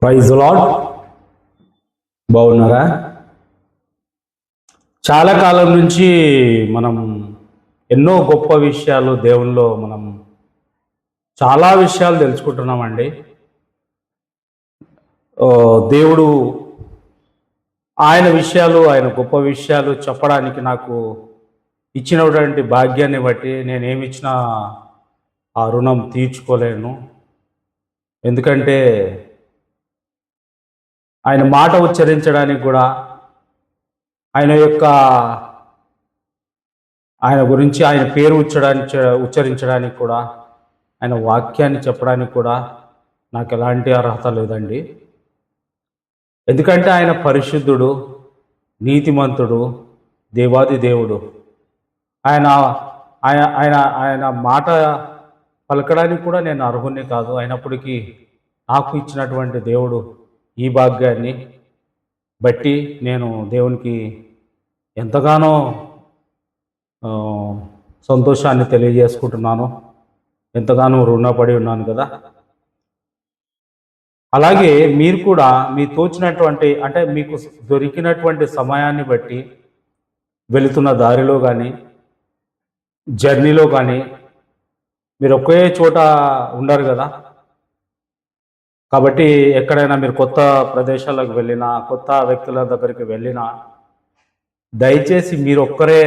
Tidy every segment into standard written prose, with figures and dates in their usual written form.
Praise lord. బాగున్నారా? చాలా కాలం నుంచి మనం ఎన్నో గొప్ప విషయాలు దేవునిలో మనం చాలా విషయాలు తెలుసుకుంటున్నామండి. దేవుడు ఆయన విషయాలు, ఆయన గొప్ప విషయాలు చెప్పడానికి నాకు ఇచ్చినటువంటి భాగ్యాన్ని బట్టి నేనేమిచ్చినా ఆ రుణం తీర్చుకోలేను. ఎందుకంటే ఆయన మాట ఉచ్చరించడానికి కూడా, ఆయన యొక్క ఆయన గురించి ఆయన పేరు ఉచ్చరించడానికి కూడా, ఆయన వాక్యాన్ని చెప్పడానికి కూడా నాకు ఎలాంటి అర్హత లేదండి. ఎందుకంటే ఆయన పరిశుద్ధుడు, నీతిమంతుడు, దేవాది దేవుడు. ఆయన ఆయన ఆయన ఆయన మాట పలకడానికి కూడా నేను అర్హుణ్ణి కాదు. అయినప్పటికీ నాకు ఇచ్చినటువంటి దేవుడు ఈ భాగ్యాన్ని బట్టి నేను దేవునికి ఎంతగానో సంతోషాన్ని తెలియజేసుకుంటున్నాను. ఎంతగానో రుణపడి ఉన్నాను కదా. అలాగే మీరు కూడా మీ తోచినటువంటి, అంటే మీకు దొరికినటువంటి సమయాన్ని బట్టి వెళుతున్న దారిలో కానీ, జర్నీలో కానీ మీరు ఒకే చోట ఉండరు కదా. కాబట్టి ఎక్కడైనా మీరు కొత్త ప్రదేశాలకు వెళ్ళినా, కొత్త వ్యక్తుల దగ్గరికి వెళ్ళినా, దయచేసి మీరు ఒక్కరే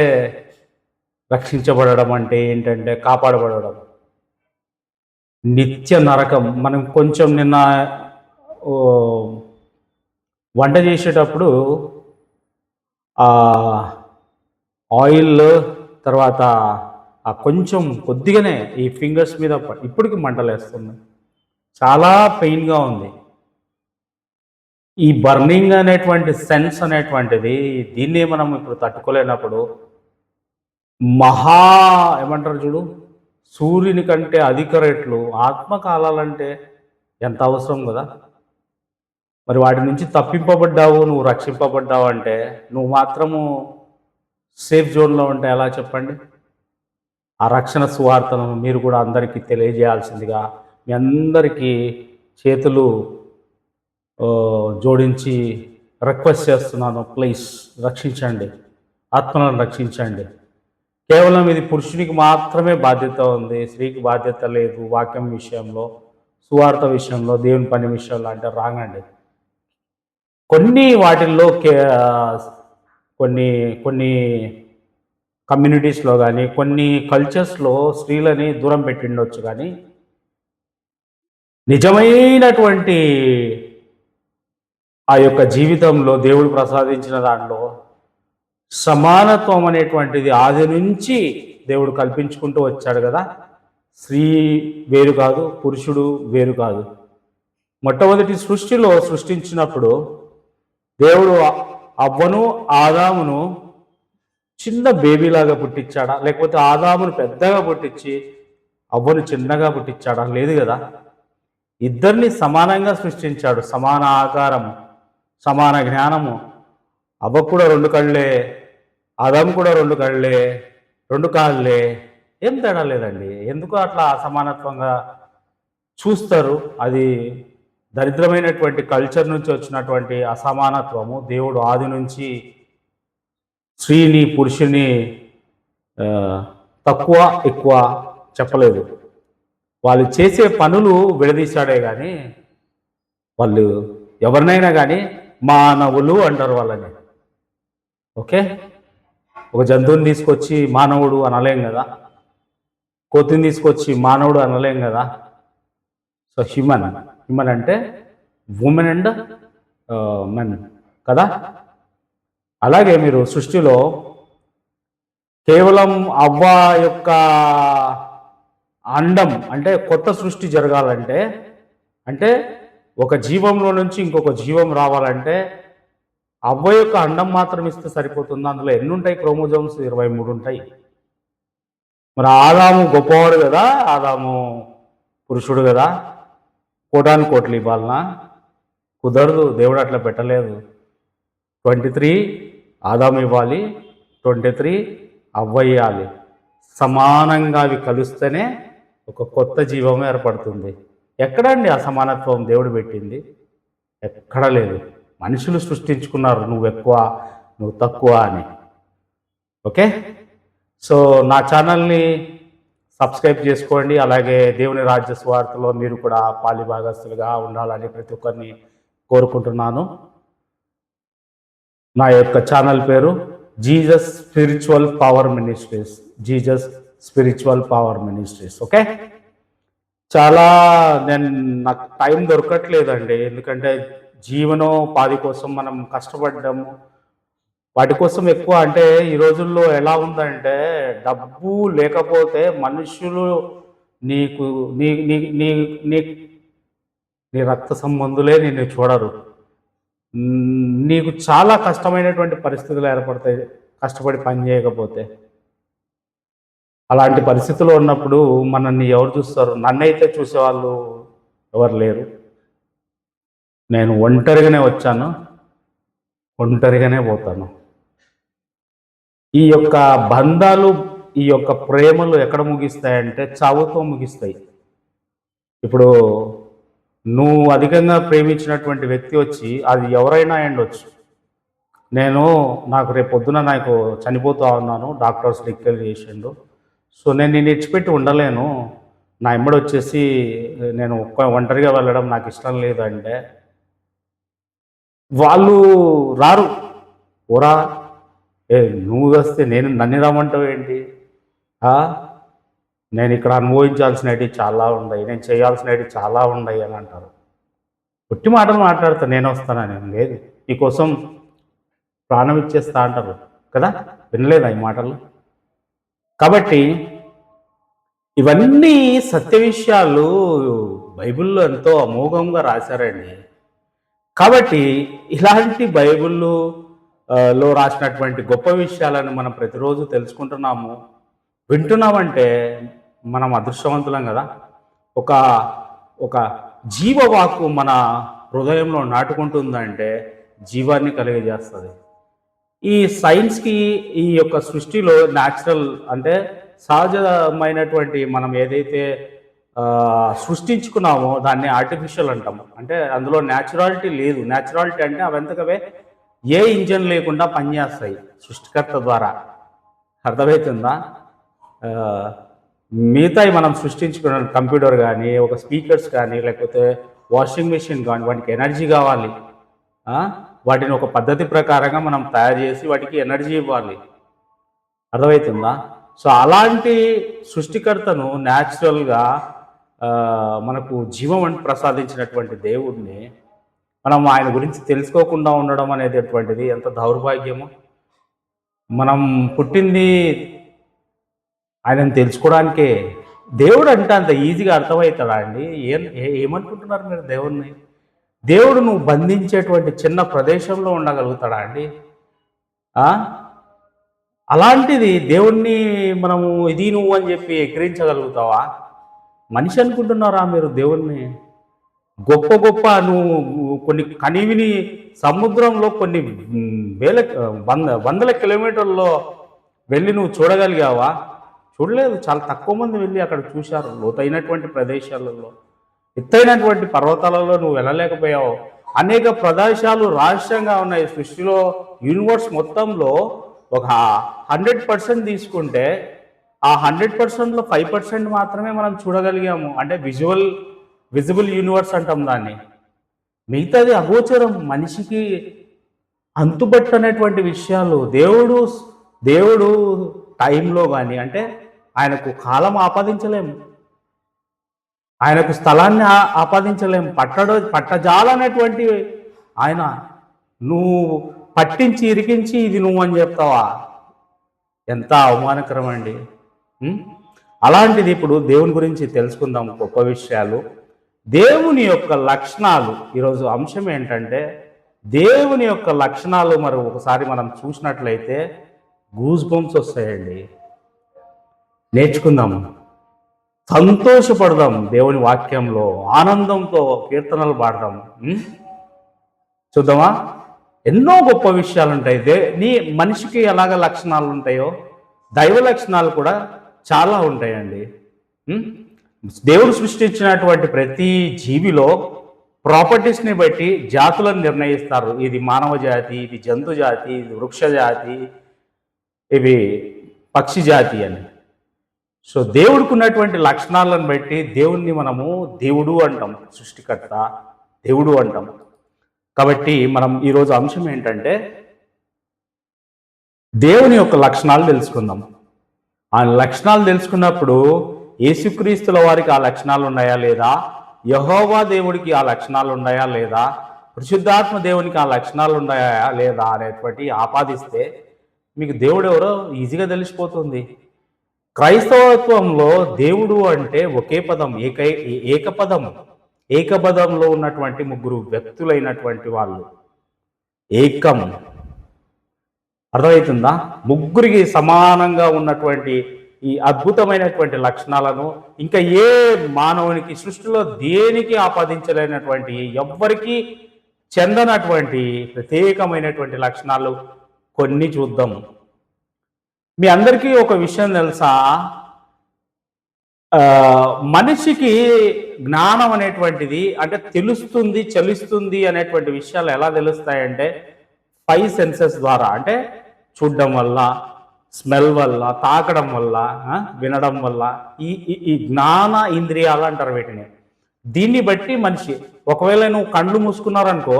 రక్షించబడడం అంటే ఏంటంటే కాపాడబడడం. నిత్య నరకం. మనం కొంచెం నిన్న వంట చేసేటప్పుడు ఆయిల్ తర్వాత కొంచెం కొద్దిగానే ఈ ఫింగర్స్ మీద ఇప్పటికి మంటలేస్తుంది. చాలా పెయిన్గా ఉంది. ఈ బర్నింగ్ అనేటువంటి సెన్స్ అనేటువంటిది, దీన్ని మనం ఇప్పుడు తట్టుకోలేనప్పుడు ఏమంటారు చూడు, సూర్యుని కంటే అధిక రెట్లు ఆత్మ కాలాలంటే ఎంత అవసరం కదా. మరి వాటి నుంచి తప్పింపబడ్డావు, నువ్వు రక్షింపబడ్డావు అంటే నువ్వు మాత్రము సేఫ్ జోన్లో ఉంటే ఎలా చెప్పండి? ఆ రక్షణ సువార్తను మీరు కూడా అందరికీ తెలియజేయాల్సిందిగా మీ అందరికీ చేతులు జోడించి రిక్వెస్ట్ చేస్తున్నాను. ప్లీజ్ రక్షించండి, ఆత్మలను రక్షించండి. కేవలం ఇది పురుషునికి మాత్రమే బాధ్యత ఉంది, స్త్రీకి బాధ్యత లేదు. వాక్యం విషయంలో, సువార్త విషయంలో, దేవుని పని విషయంలో అంటే రాంగండి. కొన్ని వాటిల్లో కొన్ని కొన్ని కమ్యూనిటీస్లో కానీ, కొన్ని కల్చర్స్లో స్త్రీలని దూరం పెట్టిండొచ్చు, కానీ నిజమైనటువంటి ఆ యొక్క జీవితంలో దేవుడు ప్రసాదించిన దాంట్లో సమానత్వం అనేటువంటిది ఆది నుంచి దేవుడు కల్పించుకుంటూ వచ్చాడు కదా. స్త్రీ వేరు కాదు, పురుషుడు వేరు కాదు. మొట్టమొదటి సృష్టిలో సృష్టించినప్పుడు దేవుడు అవ్వను ఆదామును చిన్న బేబీలాగా పుట్టించాడా, లేకపోతే ఆదామును పెద్దగా పుట్టించి అవ్వను చిన్నగా పుట్టించాడా? లేదు కదా. ఇద్దరిని సమానంగా సృష్టించాడు. సమాన ఆకారము, సమాన జ్ఞానము. అవ్వ కూడా 2 కళ్ళే, ఆదాము కూడా 2 కళ్ళే, 2 కాళ్ళే. ఏం తేడా లేదండి. ఎందుకు అట్లా అసమానత్వంగా చూస్తారు? అది దరిద్రమైనటువంటి కల్చర్ నుంచి వచ్చినటువంటి అసమానత్వము. దేవుడు ఆది నుంచి స్త్రీని పురుషుని తక్కువ ఎక్కువ చెప్పలేదు. వాళ్ళు చేసే పనులు విడదీశాడే కానీ, వాళ్ళు ఎవరినైనా కానీ మానవులు అంటారు వాళ్ళని. ఓకే, ఒక జంతువుని తీసుకొచ్చి మానవుడు అనలేం కదా, కోతిని తీసుకొచ్చి మానవుడు అనలేం కదా. సో హ్యూమన్ అంటే ఉమెన్ అండ్ మెన్ కదా. అలాగే మీరు సృష్టిలో కేవలం అవ్వ యొక్క అండం, అంటే కొత్త సృష్టి జరగాలంటే, అంటే ఒక జీవంలో నుంచి ఇంకొక జీవం రావాలంటే అవ్వ యొక్క అండం మాత్రం ఇస్తే సరిపోతుంది. అందులో ఎన్ని ఉంటాయి? క్రోమోజోమ్స్ 23 ఉంటాయి. మరి ఆదాము గొప్పవాడు కదా, ఆదాము పురుషుడు కదా, కోటాను కోట్లు ఇవ్వాలనా? కుదరదు. దేవుడు అట్లా పెట్టలేదు. 23 ఆదాము ఇవ్వాలి, 23 అవ్వ ఇవ్వాలి. సమానంగా అవి కలుస్తేనే ఒక కొత్త జీవం ఏర్పడుతుంది. ఎక్కడండి అసమానత్వం దేవుడు పెట్టింది? ఎక్కడ లేదు. మనుషులు సృష్టించుకున్నారు నువ్వు ఎక్కువ, నువ్వు తక్కువ అని. ఓకే. సో నా ఛానల్ని సబ్స్క్రైబ్ చేసుకోండి. అలాగే దేవుని రాజ్య సువార్తలో మీరు కూడా పాలిభాగస్తులుగా ఉండాలని ప్రతి ఒక్కరిని కోరుకుంటున్నాను. నా యొక్క ఛానల్ పేరు Jesus spiritual power ministries. Jesus spiritual power ministries. Okay. చాలా నాకు టైం దొరకట్లేదండి, ఎందుకంటే జీవనోపాధి కోసం మనం కష్టపడ్డాము. వాటి కోసం ఎక్కువ అంటే ఈ రోజుల్లో ఎలా ఉందంటే, డబ్బు లేకపోతే మనుషులు నీకు నీ నీ నీ నీ నీ రక్త సంబంధులే నిన్ను చూడరు. నీకు చాలా కష్టమైనటువంటి పరిస్థితులు ఏర్పడతాయి కష్టపడి పని చేయకపోతే. అలాంటి పరిస్థితుల్లో ఉన్నప్పుడు మనల్ని ఎవరు చూస్తారు? నన్నైతే చూసేవాళ్ళు ఎవరు లేరు. నేను ఒంటరిగానే వచ్చాను, ఒంటరిగానే పోతాను. ఈ యొక్క బంధాలు, ఈ యొక్క ప్రేమలు ఎక్కడ ముగిస్తాయంటే చావుతో ముగిస్తాయి. ఇప్పుడు నువ్వు అధికంగా ప్రేమించినటువంటి వ్యక్తి వచ్చి, అది ఎవరైనా అయ్యుండొచ్చు. నాకు రేపు పొద్దున నాకు చనిపోతూ ఉన్నాను, డాక్టర్స్ డిక్లేర్ చేసిండు. సో నేను నిన్ను ఇచ్చిపెట్టి ఉండలేను, నా ఎమ్మడి వచ్చేసి నేను ఒంటరిగా వెళ్ళడం నాకు ఇష్టం లేదు అంటే వాళ్ళు రారు. ఓరా నువ్వు వస్తే నన్ను రమ్మంటావు ఏంటి? నేను ఇక్కడ అనుభవించాల్సినవి చాలా ఉన్నాయి, నేను చేయాల్సినవి చాలా ఉన్నాయి అని అంటారు. ఒట్టి మాటలు మాట్లాడతా నేను వస్తానని. లేదు, నీకోసం ప్రాణం ఇచ్చేస్తా అంటారు కదా, వినలేదా ఈ మాటలు? కాబట్టి ఇవన్నీ సత్య విషయాలు బైబిల్లో ఎంతో అమోఘంగా రాశారండి. కాబట్టి ఇలాంటి బైబిల్లో రాసినటువంటి గొప్ప విషయాలను మనం ప్రతిరోజు తెలుసుకుంటున్నాము, వింటున్నామంటే మనం అదృష్టవంతులం కదా. ఒక ఒక జీవవాకు మన హృదయంలో నాటుకుంటుందంటే జీవాన్ని కలిగజేస్తుంది. ఈ సైన్స్కి, ఈ యొక్క సృష్టిలో న్యాచురల్ అంటే సహజమైనటువంటి మనం ఏదైతే సృష్టించుకున్నామో దాన్ని ఆర్టిఫిషియల్ అంటాము. అంటే అందులో న్యాచురాలిటీ లేదు. న్యాచురాలిటీ అంటే అవంతకవే ఏ ఇంజన్ లేకుండా పనిచేస్తాయి సృష్టికర్త ద్వారా. అర్థమవుతుందా? మిగతాయి మనం సృష్టించుకున్న కంప్యూటర్ కానీ, ఒక స్పీకర్స్ కానీ, లేకపోతే వాషింగ్ మెషిన్ కానీ, వాటికి ఎనర్జీ కావాలి. వాటిని ఒక పద్ధతి ప్రకారంగా మనం తయారు చేసి వాటికి ఎనర్జీ ఇవ్వాలి. అర్థమవుతుందా? సో అలాంటి సృష్టికర్తను న్యాచురల్గా మనకు జీవం ప్రసాదించినటువంటి దేవుడిని మనం ఆయన గురించి తెలుసుకోకుండా ఉండడం అనేటటువంటిది ఎంత దౌర్భాగ్యమో. మనం పుట్టింది ఆయనను తెలుసుకోవడానికే. దేవుడు అంటే అంత ఈజీగా అర్థమవుతాడా అండి? ఏమనుకుంటున్నారు మీరు దేవుణ్ణి? దేవుడు నువ్వు బంధించేటువంటి చిన్న ప్రదేశంలో ఉండగలుగుతాడా అండి? అలాంటిది దేవుణ్ణి మనము ఇది నువ్వు అని చెప్పి ఎక్కిరించగలుగుతావా? మనిషి అనుకుంటున్నారా మీరు దేవుణ్ణి? గొప్ప గొప్ప నువ్వు కొన్ని కనివిని సముద్రంలో కొన్ని వందల కిలోమీటర్లలో వెళ్ళి నువ్వు చూడగలిగావా? చూడలేదు. చాలా తక్కువ మంది వెళ్ళి అక్కడ చూశారు. లోతైనటువంటి ప్రదేశాలలో, ఎత్తైనటువంటి పర్వతాలలో నువ్వు వెళ్ళలేకపోయావు. అనేక ప్రదేశాలు రహస్యంగా ఉన్నాయి సృష్టిలో. యూనివర్స్ మొత్తంలో ఒక 100% తీసుకుంటే ఆ 100%లో 5% మాత్రమే మనం చూడగలిగాము. అంటే విజిబుల్ యూనివర్స్ అంటాం దాన్ని. మిగతాది అగోచరం, మనిషికి అంతుబట్టనేటువంటి విషయాలు. దేవుడు టైంలో కానీ, అంటే ఆయనకు కాలం ఆపాదించలేము, ఆయనకు స్థలాన్ని ఆపాదించలేము. పట్టజాలనేటువంటి ఆయన నువ్వు పట్టించి ఇరికించి ఇది నువ్వు అని చెప్తావా? ఎంత అవమానకరం అండి. అలాంటిది ఇప్పుడు దేవుని గురించి తెలుసుకుందాము, గొప్ప విషయాలు. దేవుని యొక్క లక్షణాలు. ఈరోజు అంశం ఏంటంటే దేవుని యొక్క లక్షణాలు. మరి ఒకసారి మనం చూసినట్లయితే గూస్ బంప్స్ వస్తాయండి. నేర్చుకుందాం, సంతోషపడదాం, దేవుని వాక్యంలో ఆనందంతో కీర్తనలు పాడదాం. చూద్దామా? ఎన్నో గొప్ప విషయాలు ఉంటాయి. మనిషికి ఎలాగ లక్షణాలు ఉంటాయో దైవ లక్షణాలు కూడా చాలా ఉంటాయండి. దేవుడు సృష్టించినటువంటి ప్రతి జీవిలో ప్రాపర్టీస్ని బట్టి జాతులను నిర్ణయిస్తారు. ఇది మానవ జాతి, ఇది జంతు జాతి, ఇది వృక్ష జాతి, ఇవి పక్షి జాతి అని. సో దేవుడికి ఉన్నటువంటి లక్షణాలను బట్టి దేవుణ్ణి మనము దేవుడు అంటాం, సృష్టికర్త దేవుడు అంటాం. కాబట్టి మనం ఈరోజు అంశం ఏంటంటే దేవుని యొక్క లక్షణాలు తెలుసుకుందాం. ఆ లక్షణాలు తెలుసుకున్నప్పుడు యేసుక్రీస్తుల వారికి ఆ లక్షణాలు ఉన్నాయా లేదా, యెహోవా దేవుడికి ఆ లక్షణాలు ఉన్నాయా లేదా, పరిశుద్ధాత్మ దేవునికి ఆ లక్షణాలు ఉన్నాయా లేదా అనేటువంటి ఆపాదిస్తే మీకు దేవుడు ఎవరో ఈజీగా తెలిసిపోతుంది. క్రైస్తవత్వంలో దేవుడు అంటే ఒకే పదం, ఏకపదంలో ఉన్నటువంటి ముగ్గురు వ్యక్తులైనటువంటి వాళ్ళు. ఏకం అర్థమవుతుందా? ముగ్గురికి సమానంగా ఉన్నటువంటి ఈ అద్భుతమైనటువంటి లక్షణాలను ఇంకా ఏ మానవునికి సృష్టిలో దేనికి ఆపాదించలేనటువంటి, ఎవ్వరికీ చెందనటువంటి ప్రత్యేకమైనటువంటి లక్షణాలు కొన్ని చూద్దాం. మీ అందరికీ ఒక విషయం తెలుసా? మనిషికి జ్ఞానం అనేటువంటిది అంటే తెలుస్తుంది, చలిస్తుంది అనేటువంటి విషయాలు ఎలా తెలుస్తాయంటే 5 సెన్సెస్ ద్వారా. అంటే చూడడం వల్ల, స్మెల్ వల్ల, తాకడం వల్ల, వినడం వల్ల, ఈ జ్ఞాన ఇంద్రియాలు అంటారు వీటిని. దీన్ని బట్టి మనిషి, ఒకవేళ నువ్వు కళ్ళు మూసుకున్నారనుకో,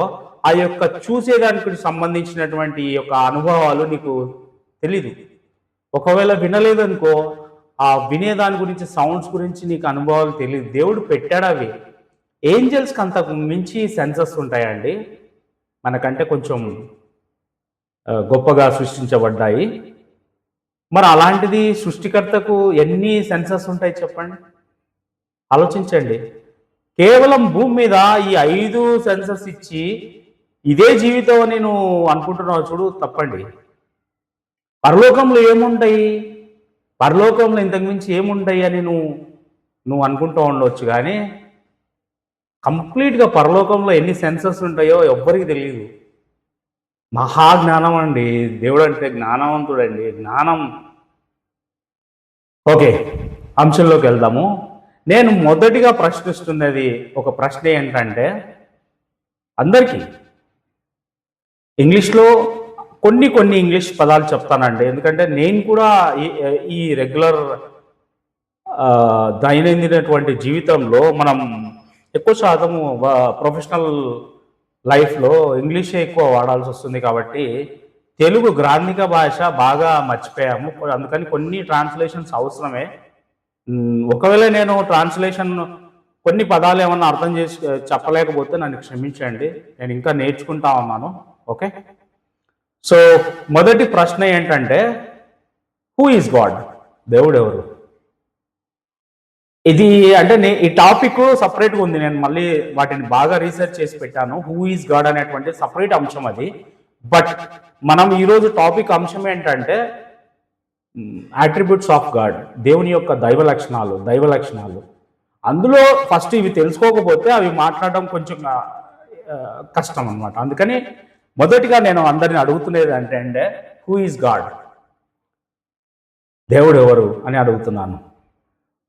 ఆ యొక్క చూసేదానికి సంబంధించినటువంటి ఈ యొక్క అనుభవాలు నీకు తెలీదు. ఒకవేళ వినలేదనుకో, ఆ వినేదాని గురించి, సౌండ్స్ గురించి నీకు అనుభవాలు తెలియదు. దేవుడు పెట్టాడు అవి. ఏంజల్స్కి అంతకు మించి సెన్సెస్ ఉంటాయండి, మనకంటే కొంచెం గొప్పగా సృష్టించబడ్డాయి. మరి అలాంటిది సృష్టికర్తకు ఎన్ని సెన్సెస్ ఉంటాయి చెప్పండి, ఆలోచించండి. కేవలం భూమి మీద ఈ 5 సెన్సెస్ ఇచ్చి ఇదే జీవితం అని నువ్వు అనుకుంటున్నావు చూడు, తప్పండి. పరలోకంలో ఏముంటాయి, పరలోకంలో ఇంతకుమించి ఏముంటాయి అని నువ్వు అనుకుంటూ ఉండవచ్చు, కానీ కంప్లీట్గా పరలోకంలో ఎన్ని సెన్సెస్ ఉంటాయో ఎవ్వరికి తెలియదు. మహాజ్ఞానం అండి దేవుడు అంటే, జ్ఞానవంతుడండి, జ్ఞానం. ఓకే, అంశంలోకి వెళ్దాము. నేను మొదటిగా ప్రశ్నిస్తున్నది ఒక ప్రశ్న ఏంటంటే, అందరికీ ఇంగ్లీష్లో కొన్ని ఇంగ్లీష్ పదాలు చెప్తానండి, ఎందుకంటే నేను కూడా ఈ రెగ్యులర్ దైనందినటువంటి జీవితంలో మనం ఎక్కువ శాతము ప్రొఫెషనల్ లైఫ్లో ఇంగ్లీషే ఎక్కువ వాడాల్సి వస్తుంది. కాబట్టి తెలుగు గ్రాంధిక భాష బాగా మర్చిపోయాము. అందుకని కొన్ని ట్రాన్స్లేషన్స్ అవసరమే. ఒకవేళ నేను ట్రాన్స్లేషన్ కొన్ని పదాలు ఏమన్నా అర్థం చేసి చెప్పలేకపోతే నన్ను క్షమించండి, నేను ఇంకా నేర్చుకుంటా ఉన్నాను. ఓకే, సో మొదటి ప్రశ్న ఏంటంటే, హూ ఈజ్ గాడ్? దేవుడు ఎవరు? ఇది అంటే ఈ టాపిక్ సపరేట్గా ఉంది, నేను మళ్ళీ వాటిని బాగా రీసెర్చ్ చేసి పెట్టాను. హూ ఈజ్ గాడ్ అనేటువంటి సపరేట్ అంశం అది. బట్ మనం ఈరోజు టాపిక్ అంశం ఏంటంటే అట్రిబ్యూట్స్ ఆఫ్ గాడ్, దేవుని యొక్క దైవ లక్షణాలు. అందులో ఫస్ట్ ఇవి తెలుసుకోకపోతే అవి మాట్లాడడం కొంచెం కష్టం అనమాట. అందుకని మొదటిగా నేను అందరిని అడుగుతున్నది అంటే హూ ఈజ్ గాడ్, దేవుడు ఎవరు అని అడుగుతున్నాను.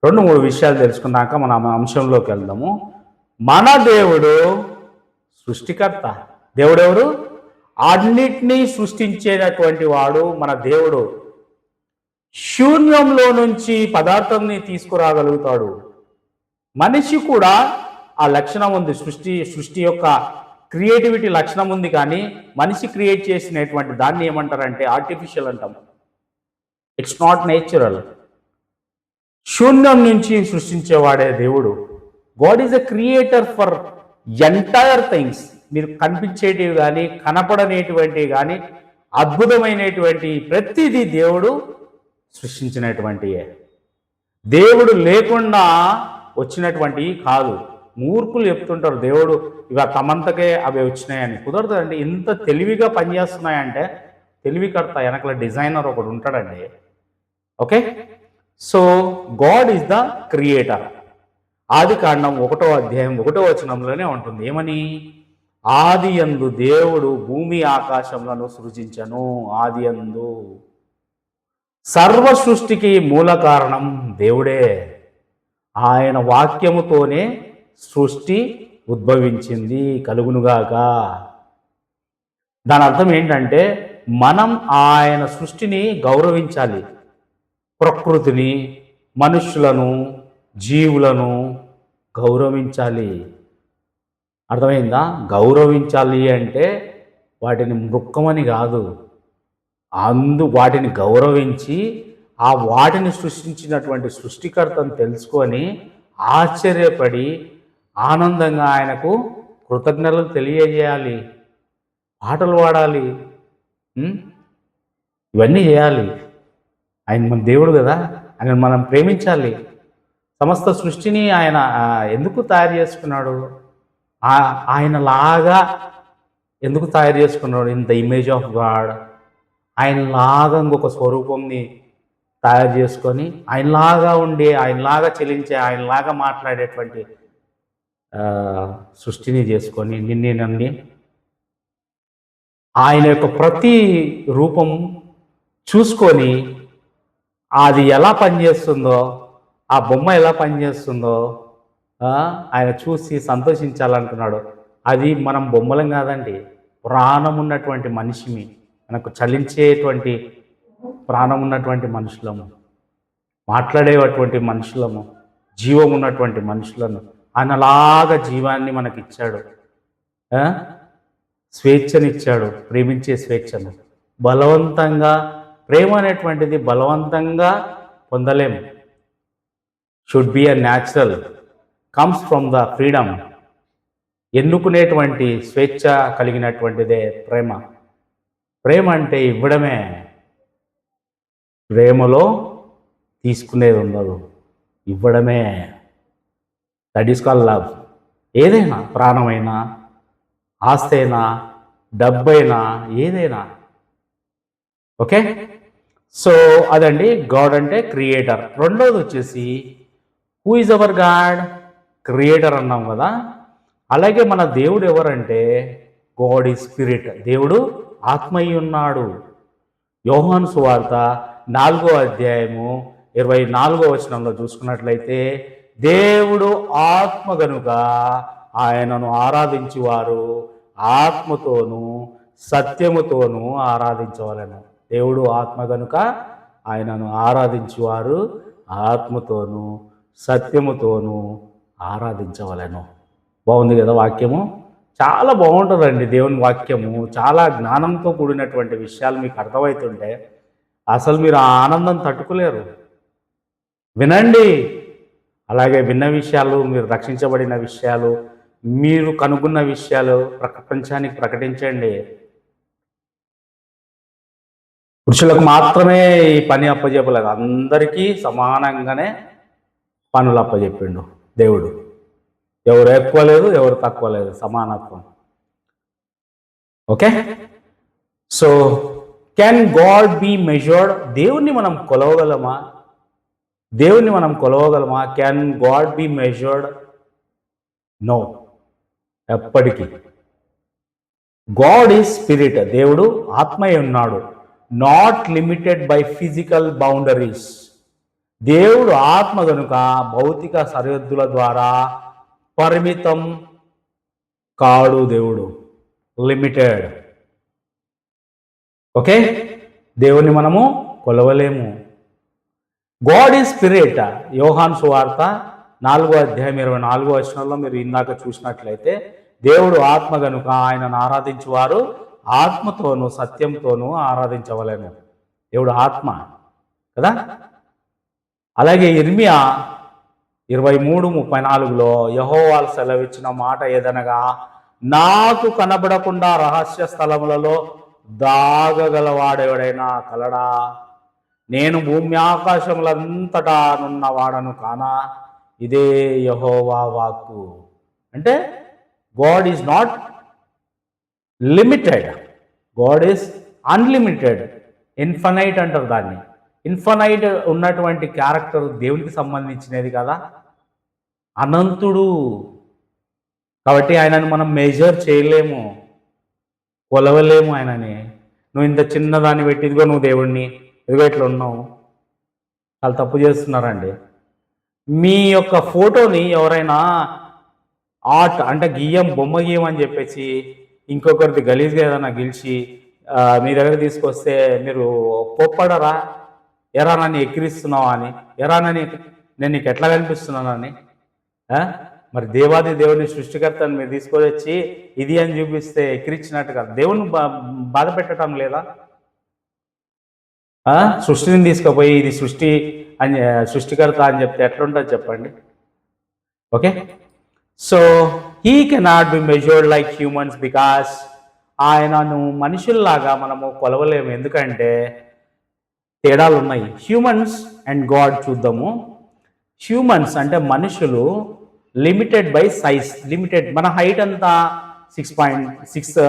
2-3 విషయాలు తెలుసుకున్నాక మన అంశంలోకి వెళ్దాము. మన దేవుడు సృష్టికర్త. దేవుడు ఎవరు? అన్నిటినీ సృష్టించేటటువంటి వాడు మన దేవుడు. శూన్యంలో నుంచి పదార్థంని తీసుకురాగలుగుతాడు. మనిషి కూడా ఆ లక్షణం ఉంది, సృష్టి యొక్క క్రియేటివిటీ లక్షణం ఉంది. కానీ మనిషి క్రియేట్ చేసినటువంటి దాన్ని ఏమంటారంటే ఆర్టిఫిషియల్ అంటాం. It's not natural. శూన్యం నుంచి సృష్టించేవాడే దేవుడు. God is a creator for entire things. మీరు కనిపించేటివి కానీ, కనపడనేటువంటివి కానీ, అద్భుతమైనటువంటి ప్రతిదీ దేవుడు సృష్టించినటువంటివే. దేవుడు లేకుండా వచ్చినటువంటివి కాదు. మూర్ఖులు చెప్తుంటారు దేవుడు ఇవి తమంతకే అవి వచ్చినాయని. కుదరదండి. ఇంత తెలివిగా పనిచేస్తున్నాయంటే తెలివికర్త వెనకల డిజైనర్ ఒకడు ఉంటాడండి. Okay, so God is the creator. ఆదికాండం 1వ అధ్యాయం 1వ వచనంలోనే ఉంటుంది. ఏమని? ఆదియందు దేవుడు భూమి ఆకాశములను సృజించను. ఆదియందు సర్వ సృష్టికి మూల కారణం దేవుడే. ఆయన వాక్యముతోనే సృష్టి ఉద్భవించింది, కలుగునుగాక. దాని అర్థం ఏంటంటే మనం ఆయన సృష్టిని గౌరవించాలి. ప్రకృతిని, మనుష్యులను, జీవులను గౌరవించాలి. అర్థమైందా? గౌరవించాలి అంటే వాటిని మృక్కమని కాదు, వాటిని గౌరవించి వాటిని సృష్టించినటువంటి సృష్టికర్తను తెలుసుకొని ఆశ్చర్యపడి ఆనందంగా ఆయనకు కృతజ్ఞతలు తెలియజేయాలి, పాటలు పాడాలి, ఇవన్నీ చేయాలి. ఆయన మన దేవుడు కదా, ఆయన మనం ప్రేమించాలి. సమస్త సృష్టిని ఆయన ఎందుకు తయారు చేసుకున్నాడు? ఆయనలాగా ఎందుకు తయారు చేసుకున్నాడు? In the image of God. ఆయనలాగా ఇంకొక స్వరూపంని తయారు చేసుకొని ఆయనలాగా ఉండి, ఆయనలాగా చెలించే, ఆయనలాగా మాట్లాడేటువంటి సృష్టిని చేసుకొని నన్ను ఆయన యొక్క ప్రతి రూపం చూసుకొని అది ఎలా పనిచేస్తుందో, ఆ బొమ్మ ఎలా పనిచేస్తుందో ఆయన చూసి సంతోషించాలనుకున్నాడు. అది మనం బొమ్మలం కాదండి, ప్రాణం ఉన్నటువంటి మనిషిని, మనకు చలించేటువంటి ప్రాణం ఉన్నటువంటి మనుషులము, మాట్లాడేటువంటి మనుషులము, జీవం ఉన్నటువంటి మనుషులను ఆయనలాగా జీవాన్ని మనకి ఇచ్చాడు, స్వేచ్ఛనిచ్చాడు, ప్రేమించే స్వేచ్ఛను. బలవంతంగా ప్రేమ అనేటువంటిది బలవంతంగా పొందలేము. Should be a natural, comes from the freedom. ఎన్నుకునేటువంటి స్వేచ్ఛ కలిగినటువంటిదే ప్రేమ. ప్రేమ అంటే ఇవ్వడమే. ప్రేమలో తీసుకునేది ఉండదు, ఇవ్వడమే. That is called love. ఏదైనా, ప్రాణమైనా, ఆస్తి అయినా, డబ్బైనా, ఏదైనా. ఓకే, సో అదండి గాడ్ అంటే క్రియేటర్. రెండోది వచ్చేసి who is our God? Creator అన్నాం కదా. అలాగే మన దేవుడు ఎవరంటే గాడ్ ఈజ్ స్పిరిట్. దేవుడు ఆత్మయ్య ఉన్నాడు. యోహాను సువార్త 4వ అధ్యాయము 24వ వచనంలో చూసుకున్నట్లయితే, దేవుడు ఆత్మ గనుక ఆయనను ఆరాధించువారు ఆత్మతోనూ సత్యముతోనూ ఆరాధించవలెను. దేవుడు ఆత్మ గనుక ఆయనను ఆరాధించువారు ఆత్మతోనూ సత్యముతోనూ ఆరాధించవలెను. బాగుంది కదా వాక్యము? చాలా బాగుంటుందండి దేవుని వాక్యము. చాలా జ్ఞానంతో కూడినటువంటి విషయాలు మీకు అర్థమవుతుంటే అసలు మీరు ఆ ఆనందం తట్టుకోలేరు. వినండి. అలాగే విన్న విషయాలు, మీరు రక్షించబడిన విషయాలు, మీరు కనుగొన్న విషయాలు ప్రపంచానికి ప్రకటించండి. పురుషులకు మాత్రమే ఈ పని అప్పచెప్పలేదు, అందరికీ సమానంగానే పనులు అప్పచెప్పిండు దేవుడు. ఎవరు ఎక్కువ లేదు, ఎవరు తక్కువ లేదు, సమానత్వం. Okay, so can God be measured? దేవుణ్ణి మనం కొలవగలమా? దేవుణ్ణి మనం కొలవగలమా? Can God be measured? No, ఎప్పటికీ. God is spirit. దేవుడు ఆత్మయ్య ఉన్నాడు. Not limited by physical boundaries. దేవుడు ఆత్మ కనుక భౌతిక సరిహద్దుల ద్వారా పరిమితం కాడు. దేవుడు లిమిటెడ్. ఓకే, దేవుణ్ణి మనము కొలవలేము. God is spirit. యోహాను సువార్త 4వ అధ్యాయం 24వ వచనంలో మీరు ఇందాక చూసినట్లయితే, దేవుడు ఆత్మ గనుక ఆయనను ఆరాధించువారు ఆత్మతోనూ సత్యంతోనూ ఆరాధించవలెను. దేవుడు ఆత్మ కదా. అలాగే ఇర్మియా 23:34లో యెహోవా సెలవిచ్చిన మాట ఏదనగా, నాకు కనబడకుండా రహస్య స్థలములలో దాగగలవాడెవడైనా కలడా? నేను భూమి ఆకాశములంతటా నున్న వాడను కానా? ఇదే యెహోవా వాక్కు. అంటే God is not limited, God is unlimited, infinite అంటారు దాన్ని. ఇన్ఫనైట్ ఉన్నటువంటి క్యారెక్టర్ దేవునికి సంబంధించినది కదా, అనంతుడు. కాబట్టి ఆయనను మనం మెజర్ చేయలేము, కొలవలేము ఆయనని. నువ్వు ఇంత చిన్నదాన్ని పెట్టి ఇదిగో నువ్వు దేవుడిని, ఇదిగో ఇట్లా ఉన్నావు, చాలా తప్పు చేస్తున్నారండి. మీ యొక్క ఫోటోని ఎవరైనా ఆర్ట్ అంటే బొమ్మ గీయం అని చెప్పేసి ఇంకొకరిది గలీజ్గా ఏదైనా గెలిచి మీ దగ్గర తీసుకొస్తే మీరు కోప్పడరా? ఎరా నన్ను ఎక్కిరిస్తున్నావా అని, ఎరా నేను నీకు ఎట్లా కనిపిస్తున్నానని. మరి దేవాది దేవుని సృష్టికర్తను మీరు తీసుకొని వచ్చి ఇది అని చూపిస్తే ఎక్కిరించినట్టు కదా, దేవుని బాధ పెట్టడం లేదా? సృష్టిని తీసుకుపోయి ఇది సృష్టికర్త అని చెప్తే ఎట్లుంటుంది చెప్పండి. Okay, so he cannot be measured like humans because ఆయనను మనుషుల్లాగా మనము కొలవలేము, ఎందుకంటే తేడాలు ఉన్నాయి. హ్యూమన్స్ అండ్ గాడ్ చూద్దాము. హ్యూమన్స్ అంటే మనుషులు లిమిటెడ్ బై సైజ్, లిమిటెడ్. మన హైట్ అంతా 6.6,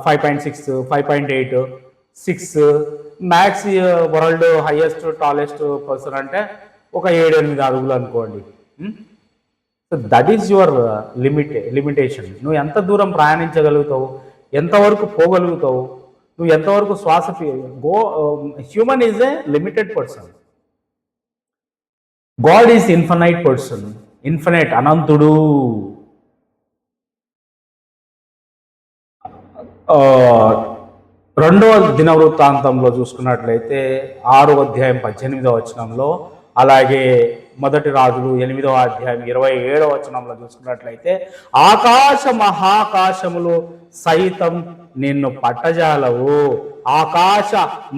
5.6, 5.8, 6 max. World highest tallest person అంటే ఒక 7-8 అడుగులు అనుకోండి. So that is your limitation. నువ్వు ఎంత దూరం ప్రయాణించగలుగుతావు, ఎంతవరకు పోగలుగుతావు, నువ్వు ఎంతవరకు శ్వాస human is a limited person. God is infinite person, infinite, అనంతుడు. రెండవ దినవృత్తాంతంలో చూసుకున్నట్లయితే 6వ అధ్యాయం 18వ వచనంలో, అలాగే మొదటి రాజులు 8వ అధ్యాయం 27వ వచనంలో చూసుకున్నట్లయితే, ఆకాశ మహాకాశములు సైతం నిన్ను పట్టజాలవు. ఆకాశ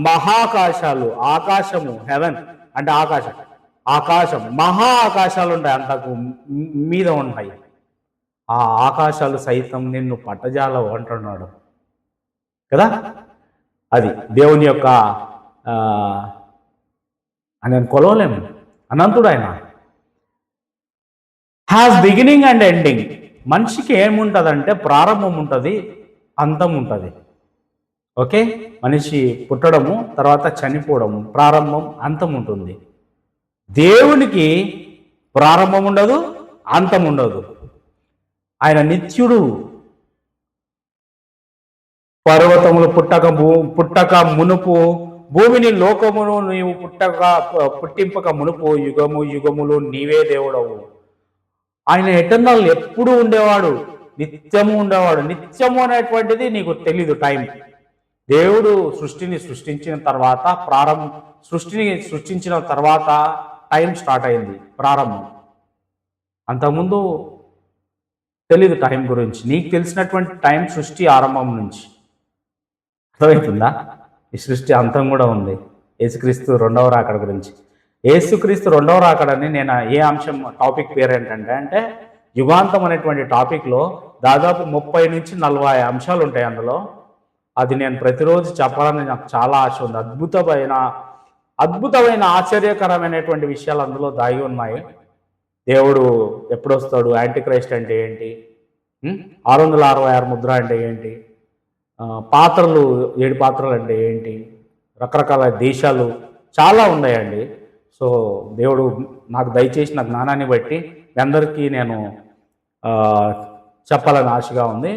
మహాకాశాలు, ఆకాశము హెవెన్ అంటే ఆకాశం, ఆకాశం మహా ఆకాశాలు ఉంటాయి, అంతకు మీద ఉంటాయి. ఆ ఆకాశాలు సైతం నిన్ను పట్టజాలవు అంటున్నాడు కదా. అది దేవుని యొక్క ఆయన కొలవలేము, అనంతుడు ఆయన. Has beginning and ending. మనిషికి ఏముంటుందంటే ప్రారంభం ఉంటుంది, అంతం ఉంటుంది. ఓకే, మనిషి పుట్టడము, తర్వాత చనిపోవడము, ప్రారంభం అంతం ఉంటుంది. దేవునికి ప్రారంభం ఉండదు, అంతం ఉండదు. ఆయన నిత్యుడు. పర్వతములు పుట్టక మునుపు, భూమిని లోకమును నీవు పుట్టింపక మునుపు, యుగము యుగములు నీవే దేవుడవు. ఆయన ఎటర్నల్, ఎప్పుడు ఉండేవాడు, నిత్యము ఉండేవాడు. నిత్యము అనేటువంటిది నీకు తెలీదు టైం. దేవుడు సృష్టిని సృష్టించిన తర్వాత, సృష్టిని సృష్టించిన తర్వాత టైం స్టార్ట్ అయింది, ప్రారంభం. అంతకుముందు తెలీదు టైం గురించి. నీకు తెలిసినటువంటి టైం సృష్టి ఆరంభం నుంచి. అర్థమవుతుందా? ఈ సృష్టి అంతం కూడా ఉంది. యేసుక్రీస్తు రెండవ రాకడ గురించి. యేసుక్రీస్తు రెండవ రాకడని నేను ఏ అంశం టాపిక్ పేరు ఏంటంటే యుగాంతం అనేటువంటి టాపిక్లో దాదాపు 30 నుంచి 40 అంశాలు ఉంటాయి అందులో. అది నేను ప్రతిరోజు చెప్పాలని నాకు చాలా ఆశ ఉంది. అద్భుతమైన ఆశ్చర్యకరమైనటువంటి విషయాలు అందులో దాగి ఉన్నాయి. దేవుడు ఎప్పుడొస్తాడు, యాంటీ క్రైస్ట్ అంటే ఏంటి, 666 ముద్ర అంటే ఏంటి, పాత్రలు 7 పాత్రలు అంటే ఏంటి, రకరకాల దేశాలు చాలా ఉన్నాయండి. సో దేవుడు నాకు దయచేసిన జ్ఞానాన్ని బట్టి అందరికీ నేను చెప్పాలని ఆశగా ఉంది.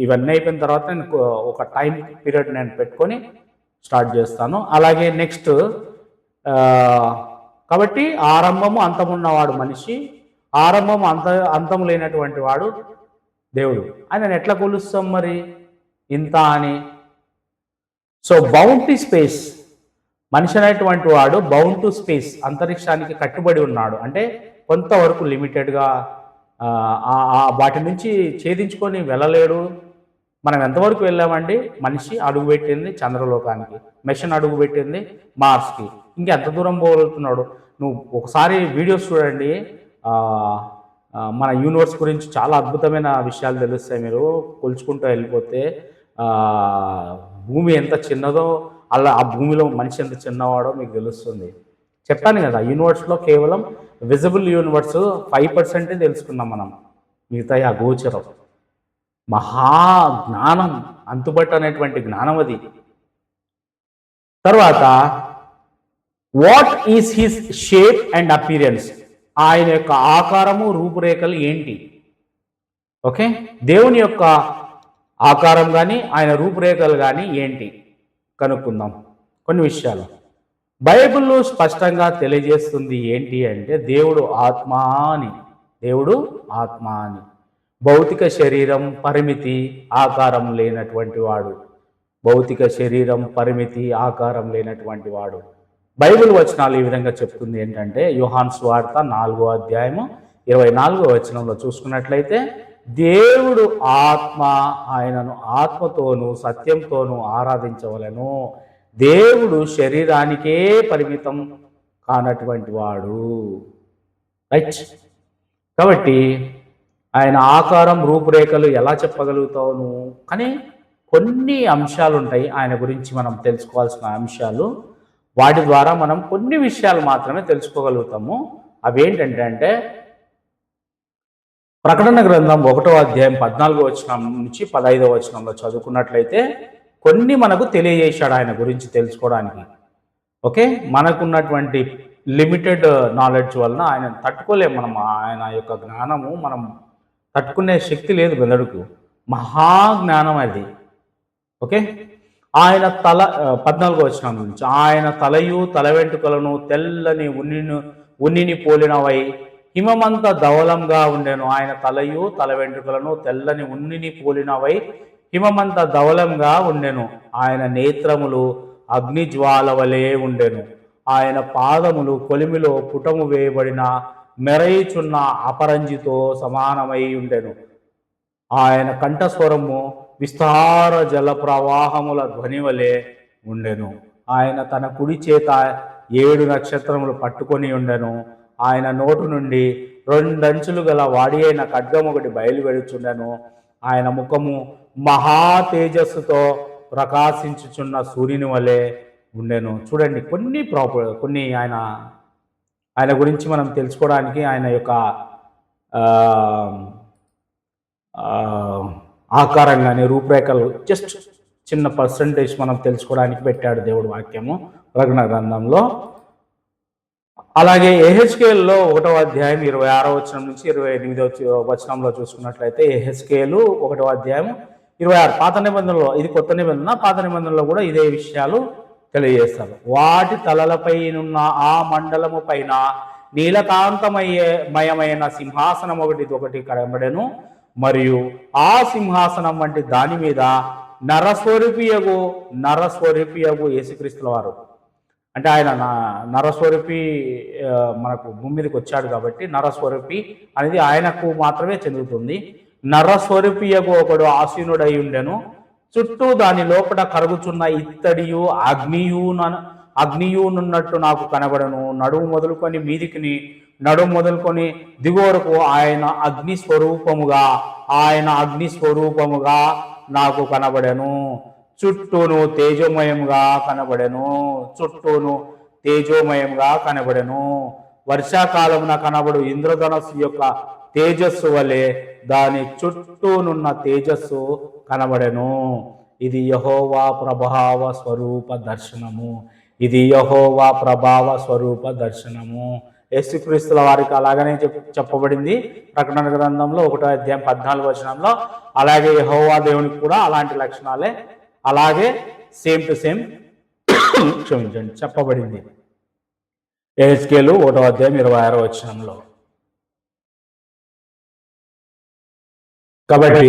ఇవన్నీ అయిపోయిన తర్వాత నేను ఒక టైం పీరియడ్ నేను పెట్టుకొని స్టార్ట్ చేస్తాను. అలాగే నెక్స్ట్, కాబట్టి ఆరంభము అంతమున్నవాడు మనిషి, ఆరంభము అంతం లేనటువంటి వాడు దేవుడు. ఆయన ఎట్లా కొలుస్తాం మరి ఇంత అని? సో బౌండ్ టు స్పేస్, మనిషి అనేటువంటి వాడు బౌండ్ టు స్పేస్, అంతరిక్షానికి కట్టుబడి ఉన్నాడు. అంటే కొంతవరకు లిమిటెడ్గా, వాటి నుంచి ఛేదించుకొని వెళ్ళలేడు. మనం ఎంతవరకు వెళ్ళామండి? మనిషి అడుగుపెట్టింది చంద్రలోకానికి, మెషిన్ అడుగుపెట్టింది మార్స్కి. ఇంకెంత దూరం పోగలుగుతున్నాడు? నువ్వు ఒకసారి వీడియోస్ చూడండి, మన యూనివర్స్ గురించి చాలా అద్భుతమైన విషయాలు తెలుస్తాయి. మీరు కొలుచుకుంటూ వెళ్ళిపోతే భూమి ఎంత చిన్నదో, అలా ఆ భూమిలో మనిషి ఎంత చిన్నవాడో మీకు తెలుస్తుంది. చెప్పాను కదా, యూనివర్స్లో కేవలం విజిబుల్ యూనివర్స్ 5% తెలుసుకున్నాం మనం, మిగతా అగోచరం. మహా జ్ఞానం, అంతుబట్టు అనేటువంటి జ్ఞానం అది. తర్వాత what is his shape and appearance, ఆయన యొక్క ఆకారము, రూపురేఖలు ఏంటి? ఓకే, దేవుని యొక్క ఆకారం కానీ ఆయన రూపురేఖలు కానీ ఏంటి కనుక్కుందాం. కొన్ని విషయాలు బైబిల్లో స్పష్టంగా తెలియజేస్తుంది. ఏంటి అంటే దేవుడు ఆత్మ అని, దేవుడు ఆత్మ అని. భౌతిక శరీరం, పరిమితి, ఆకారం లేనటువంటి వాడు. భౌతిక శరీరం, పరిమితి, ఆకారం లేనటువంటి వాడు. బైబిల్ వచనాలు ఈ విధంగా చెప్తుంది ఏంటంటే, యోహాను సువార్త 4వ అధ్యాయము 24వ వచనంలో చూసుకున్నట్లయితే, దేవుడు ఆత్మ, ఆయనను ఆత్మతోనూ సత్యంతోనూ ఆరాధించవలెను. దేవుడు శరీరానికే పరిమితం కానటువంటి వాడు. రైట్. కాబట్టి ఆయన ఆకారం, రూపురేఖలు ఎలా చెప్పగలుగుతావు నువ్వు? కానీ కొన్ని అంశాలు ఉంటాయి ఆయన గురించి మనం తెలుసుకోవాల్సిన అంశాలు. వాటి ద్వారా మనం కొన్ని విషయాలు మాత్రమే తెలుసుకోగలుగుతాము. అవేంటంటే ప్రకటన గ్రంథం 1వ అధ్యాయం 14వ వచనం నుంచి 15వ వచనంలో చదువుకున్నట్లయితే కొన్ని మనకు తెలియజేశాడు ఆయన గురించి తెలుసుకోవడానికి. ఓకే, మనకున్నటువంటి లిమిటెడ్ నాలెడ్జ్ వలన ఆయన తట్టుకోలేము. మనం ఆయన యొక్క జ్ఞానము మనం తట్టుకునే శక్తి లేదు మెదడుకు. మహాజ్ఞానం అది. ఓకే, ఆయన 14వ వచనం నుంచి, ఆయన తలయు తల వెంట్రుకలను తెల్లని ఉన్నిని పోలినవై హిమమంత ధవలంగా ఉండెను. ఆయన తలయు తల వెంట్రుకలను తెల్లని ఉన్నిని పోలినవై హిమమంత ధవలంగా ఉండెను. ఆయన నేత్రములు అగ్నిజ్వాల వలె ఉండెను. ఆయన పాదములు కొలిమిలో పుటము వేయబడిన మెరయిచున్న అపరంజితో సమానమై ఉండెను. ఆయన కంఠస్వరము విస్తార జల ప్రవాహముల ధ్వని వలె ఉండెను. ఆయన తన కుడి చేత 7 నక్షత్రములు పట్టుకొని ఉండెను. ఆయన నోటు నుండి 2 అంచులు గల వాడి అయిన ఖడ్గం ఒకటి బయలువెడుచుండెను. ఆయన ముఖము మహా తేజస్సుతో ప్రకాశించుచున్న సూర్యుని వలె ఉండెను. చూడండి, కొన్ని ఆయన గురించి మనం తెలుసుకోవడానికి ఆయన యొక్క ఆకారం కానీ రూపురేఖలు జస్ట్ చిన్న పర్సంటేజ్ మనం తెలుసుకోవడానికి పెట్టాడు దేవుడు వాక్యము ప్రకటన గ్రంథంలో. అలాగే యెహెజ్కేలులో 1వ అధ్యాయం 26వ వచనం నుంచి 28వ వచనంలో చూసుకున్నట్లయితే, యెహెజ్కేలు 1వ అధ్యాయం 26. పాత నిబంధనలో, ఇది కొత్త నిబంధన, పాత నిబంధనలో కూడా ఇదే విషయాలు తెలియజేస్తారు. వాటి తలలపైనున్న ఆ మండలము పైన నీలకాంతమయమైన సింహాసనం ఒకటి కనబడెను. మరియు ఆ సింహాసనం వంటి దాని మీద నరస్వరూపియగు యేసుక్రీస్తుల వారు, అంటే ఆయన నరస్వరూపి మనకు భూమి మీదకి వచ్చాడు కాబట్టి నరస్వరూపి అనేది ఆయనకు మాత్రమే చెందుతుంది. నరస్వరూపియగు ఒకడు ఆసీనుడై ఉండెను. చుట్టూ దాని లోపల కరుగుచున్న ఇత్తడియు అగ్నియునున్నట్టు నాకు కనబడను. నడుము మొదలుకొని దిగు వరకు ఆయన అగ్ని స్వరూపముగా నాకు కనబడెను. చుట్టూను తేజోమయంగా కనబడెను. వర్షాకాలమున కనబడు ఇంద్రధనస్సు యొక్క తేజస్సు వలె దాని చుట్టూనున్న తేజస్సు కనబడెను. ఇది యెహోవా ప్రభావ స్వరూప దర్శనము. యేసుక్రీస్తుల వారికి అలాగనే చెప్పబడింది ప్రకటన గ్రంథంలో 1వ అధ్యాయం 14వ వచనంలో. అలాగే యెహోవా దేవునికి కూడా అలాంటి లక్షణాలే అలాగే సేమ్ టు సేమ్ చెప్పబడింది యెహెజ్కేలు 1వ అధ్యాయం 26వ వచనంలో. కాబట్టి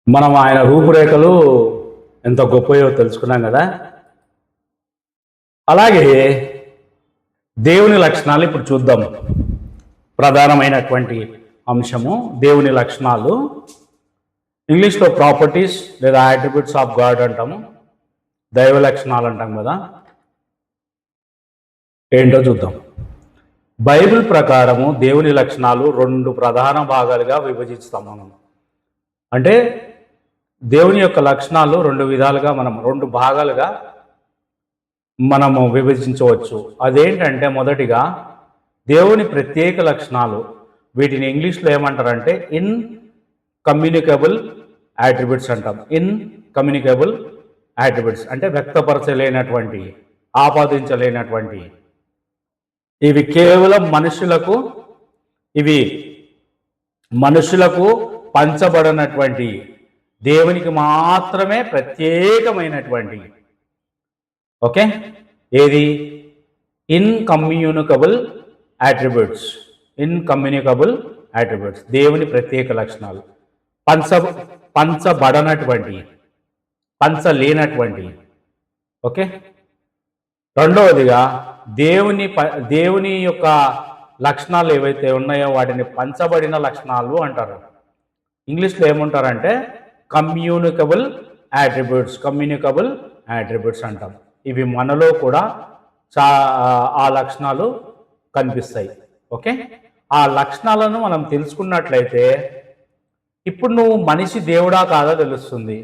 మనం ఆయన రూపురేఖలు ఎంత గొప్పయో తెలుసుకున్నాం కదా. అలాగే దేవుని లక్షణాలు ఇప్పుడు చూద్దాం. ప్రధానమైనటువంటి అంశము దేవుని లక్షణాలు. ఇంగ్లీష్లో ప్రాపర్టీస్ లేదా అట్రిబ్యూట్స్ ఆఫ్ గాడ్ అంటాము, దైవ లక్షణాలు అంటాం కదా. ఏంటో చూద్దాం. బైబిల్ ప్రకారము దేవుని లక్షణాలు 2 ప్రధాన భాగాలుగా విభజిస్తాం మనం. అంటే దేవుని యొక్క లక్షణాలు 2 విధాలుగా 2 భాగాలుగా మనము విభజించవచ్చు. అదేంటంటే, మొదటిగా దేవుని ప్రత్యేక లక్షణాలు. వీటిని ఇంగ్లీష్లో ఏమంటారంటే ఇన్కమ్యూనికబుల్ యాట్రిబ్యూట్స్ అంటాం. ఇన్కమ్యూనికబుల్ యాట్రిబ్యూట్స్ అంటే వ్యక్తపరచలేనటువంటి, ఆపాదించలేనటువంటి. ఇవి కేవలం మనుషులకు పంచబడినటువంటి, దేవునికి మాత్రమే ప్రత్యేకమైనటువంటి. ఓకే, ఏది? ఇన్కమ్యూనికబుల్ యాట్రిబ్యూట్స్. ఇన్కమ్యూనికబుల్ అట్రిబ్యూట్స్, దేవుని ప్రత్యేక లక్షణాలు. పంచ పంచబడనటువంటి, పంచలేనటువంటి. ఓకే. రెండవదిగా దేవుని యొక్క లక్షణాలు ఏవైతే ఉన్నాయో వాటిని పంచబడిన లక్షణాలు అంటారు. ఇంగ్లీష్లో ఏమంటారంటే కమ్యూనికబుల్ యాట్రిబ్యూట్స్ అంటాం. ఇవి మనలో కూడా ఆ లక్షణాలు కనిపిస్తాయి. ఓకే. ఆ లక్షణాలను మనం తెలుసుకున్నట్లయితే ఇప్పుడు నువ్వు మనిషి దేవుడా కాదా తెలుస్తుంది.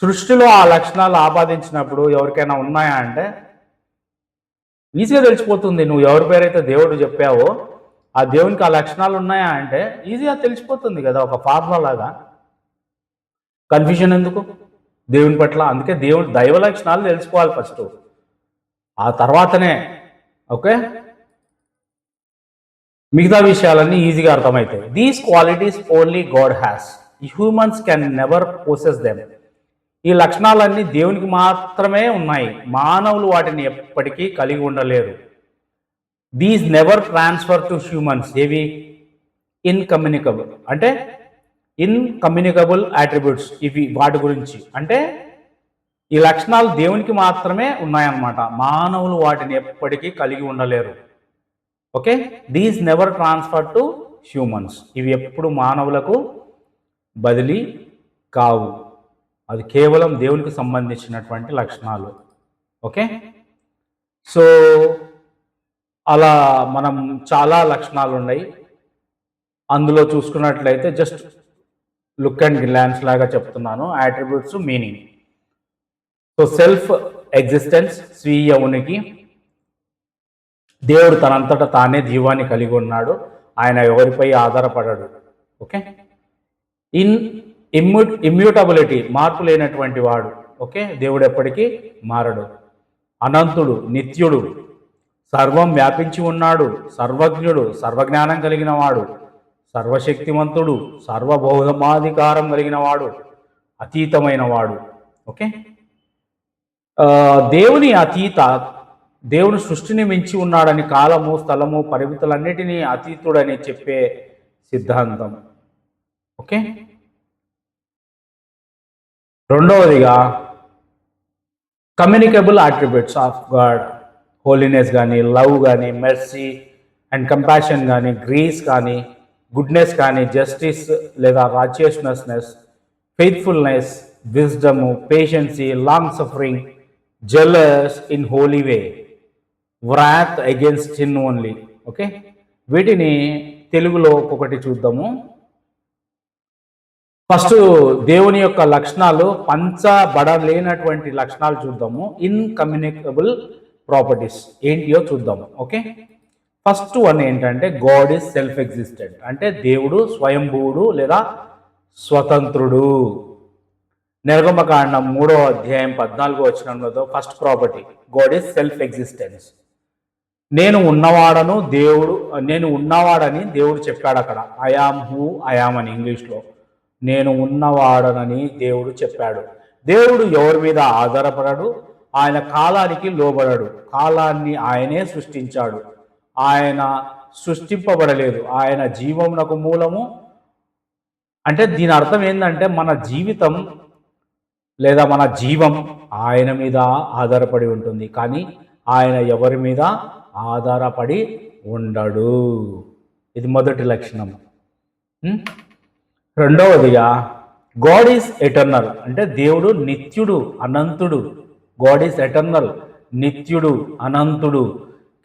సృష్టిలో ఆ లక్షణాలు ఆపాదించినప్పుడు ఎవరికైనా ఉన్నాయా అంటే ఈజీగా తెలిసిపోతుంది. నువ్వు ఎవరి పేరైతే దేవుడు చెప్పావో ఆ దేవునికి ఆ లక్షణాలు ఉన్నాయా అంటే ఈజీగా తెలిసిపోతుంది కదా, ఒక ఫార్ములా లాగా. కన్ఫ్యూజన్ ఎందుకు దేవుని పట్ల? అందుకే దేవుని దైవ లక్షణాలు తెలుసుకోవాలి ఫస్ట్, ఆ తర్వాతనే ఓకే మిగతా విషయాలన్నీ ఈజీగా అర్థమవుతాయి. These qualities only God has, humans can never possess them. ఈ లక్షణాలన్నీ దేవునికి మాత్రమే ఉన్నాయి, మానవులు వాటిని ఎప్పటికీ కలిగి ఉండలేరు. These never transfer to humans. ఏవి? ఇన్కమ్యూనికబుల్ అంటే ఇన్కమ్యూనికబుల్ యాట్రిబ్యూట్స్. ఇవి వాటి గురించి అంటే ఈ లక్షణాలు దేవునికి మాత్రమే ఉన్నాయన్నమాట, మానవులు వాటిని ఎప్పటికీ కలిగి ఉండలేరు. Okay. These never transfer to humans. ఇవి ఎప్పుడు మానవులకు బదిలీ కావు, అది కేవలం దేవునికి సంబంధించినటువంటి లక్షణాలు. ఓకే. సో అలా మనం చాలా లక్షణాలు ఉన్నాయి. అందులో చూసుకున్నట్లయితే జస్ట్ లుక్ అండ్ గ్లాన్స్ లాగా చెప్తున్నాను. Attributes, meaning. So self existence, స్వీయ ఉనికి. దేవుడు తనంతట తానే జీవాన్ని కలిగి ఉన్నాడు, ఆయన ఎవరిపై ఆధారపడడు. ఓకే. ఇమ్యూటబిలిటీ, మార్పు లేనటువంటి వాడు. ఓకే. దేవుడు ఎప్పటికీ మారడు. అనంతుడు, నిత్యుడు, సర్వం వ్యాపించి ఉన్నాడు, సర్వజ్ఞుడు, సర్వజ్ఞానం కలిగిన వాడు, సర్వశక్తివంతుడు, సర్వబౌధమాధికారం కలిగిన వాడు, అతీతమైన వాడు. ఓకే. దేవుని సృష్టిని మించి ఉన్నాడని, కాలము, స్థలము, పరిమితులన్నిటినీ అతీతుడని చెప్పే సిద్ధాంతం. ఓకే. రెండవదిగా communicable attributes of God, holiness కానీ, లవ్ కానీ, మెర్సీ అండ్ కంపాషన్ కానీ, గ్రేస్ కానీ, గుడ్నెస్ కానీ, జస్టిస్ లేదా righteousness, faithfulness, wisdom, patience, long suffering, jealous in holy way, wrath against sin only. Okay. వీటిని తెలుగులో ఒక్కొక్కటి చూద్దాము. ఫస్ట్ దేవుని యొక్క లక్షణాలు, పంచబడలేనటువంటి లక్షణాలు చూద్దాము. ఇన్కమ్యూనికబుల్ ప్రాపర్టీస్ ఏంటియో చూద్దాము. ఓకే. ఫస్ట్ వన్ ఏంటంటే గాడ్ ఈజ్ సెల్ఫ్ ఎగ్జిస్టెంట్, అంటే దేవుడు స్వయంభూవుడు లేదా స్వతంత్రుడు. నిర్గమకాండం 3వ అధ్యాయం 14వ వచనంలో first property God is self existence. నేను ఉన్నవాడని దేవుడు చెప్పాడు అక్కడ. ఐఆమ్ హూ ఐఆమ్ అని ఇంగ్లీష్లో. నేను ఉన్నవాడనని దేవుడు చెప్పాడు. దేవుడు ఎవరి మీద ఆధారపడడు, ఆయన కాలానికి లోబడడు. కాలాన్ని ఆయనే సృష్టించాడు, ఆయన సృష్టింపబడలేదు. ఆయన జీవమునకు మూలము. అంటే దీని అర్థం ఏంటంటే మన జీవితం లేదా మన జీవం ఆయన మీద ఆధారపడి ఉంటుంది, కానీ ఆయన ఎవరి మీద ఆధారపడి ఉండడు. ఇది మొదటి లక్షణం. రెండవదిగా గాడ్ ఈజ్ ఎటర్నల్, అంటే దేవుడు నిత్యుడు, అనంతుడు. గాడ్ ఈజ్ ఎటర్నల్, నిత్యుడు, అనంతుడు.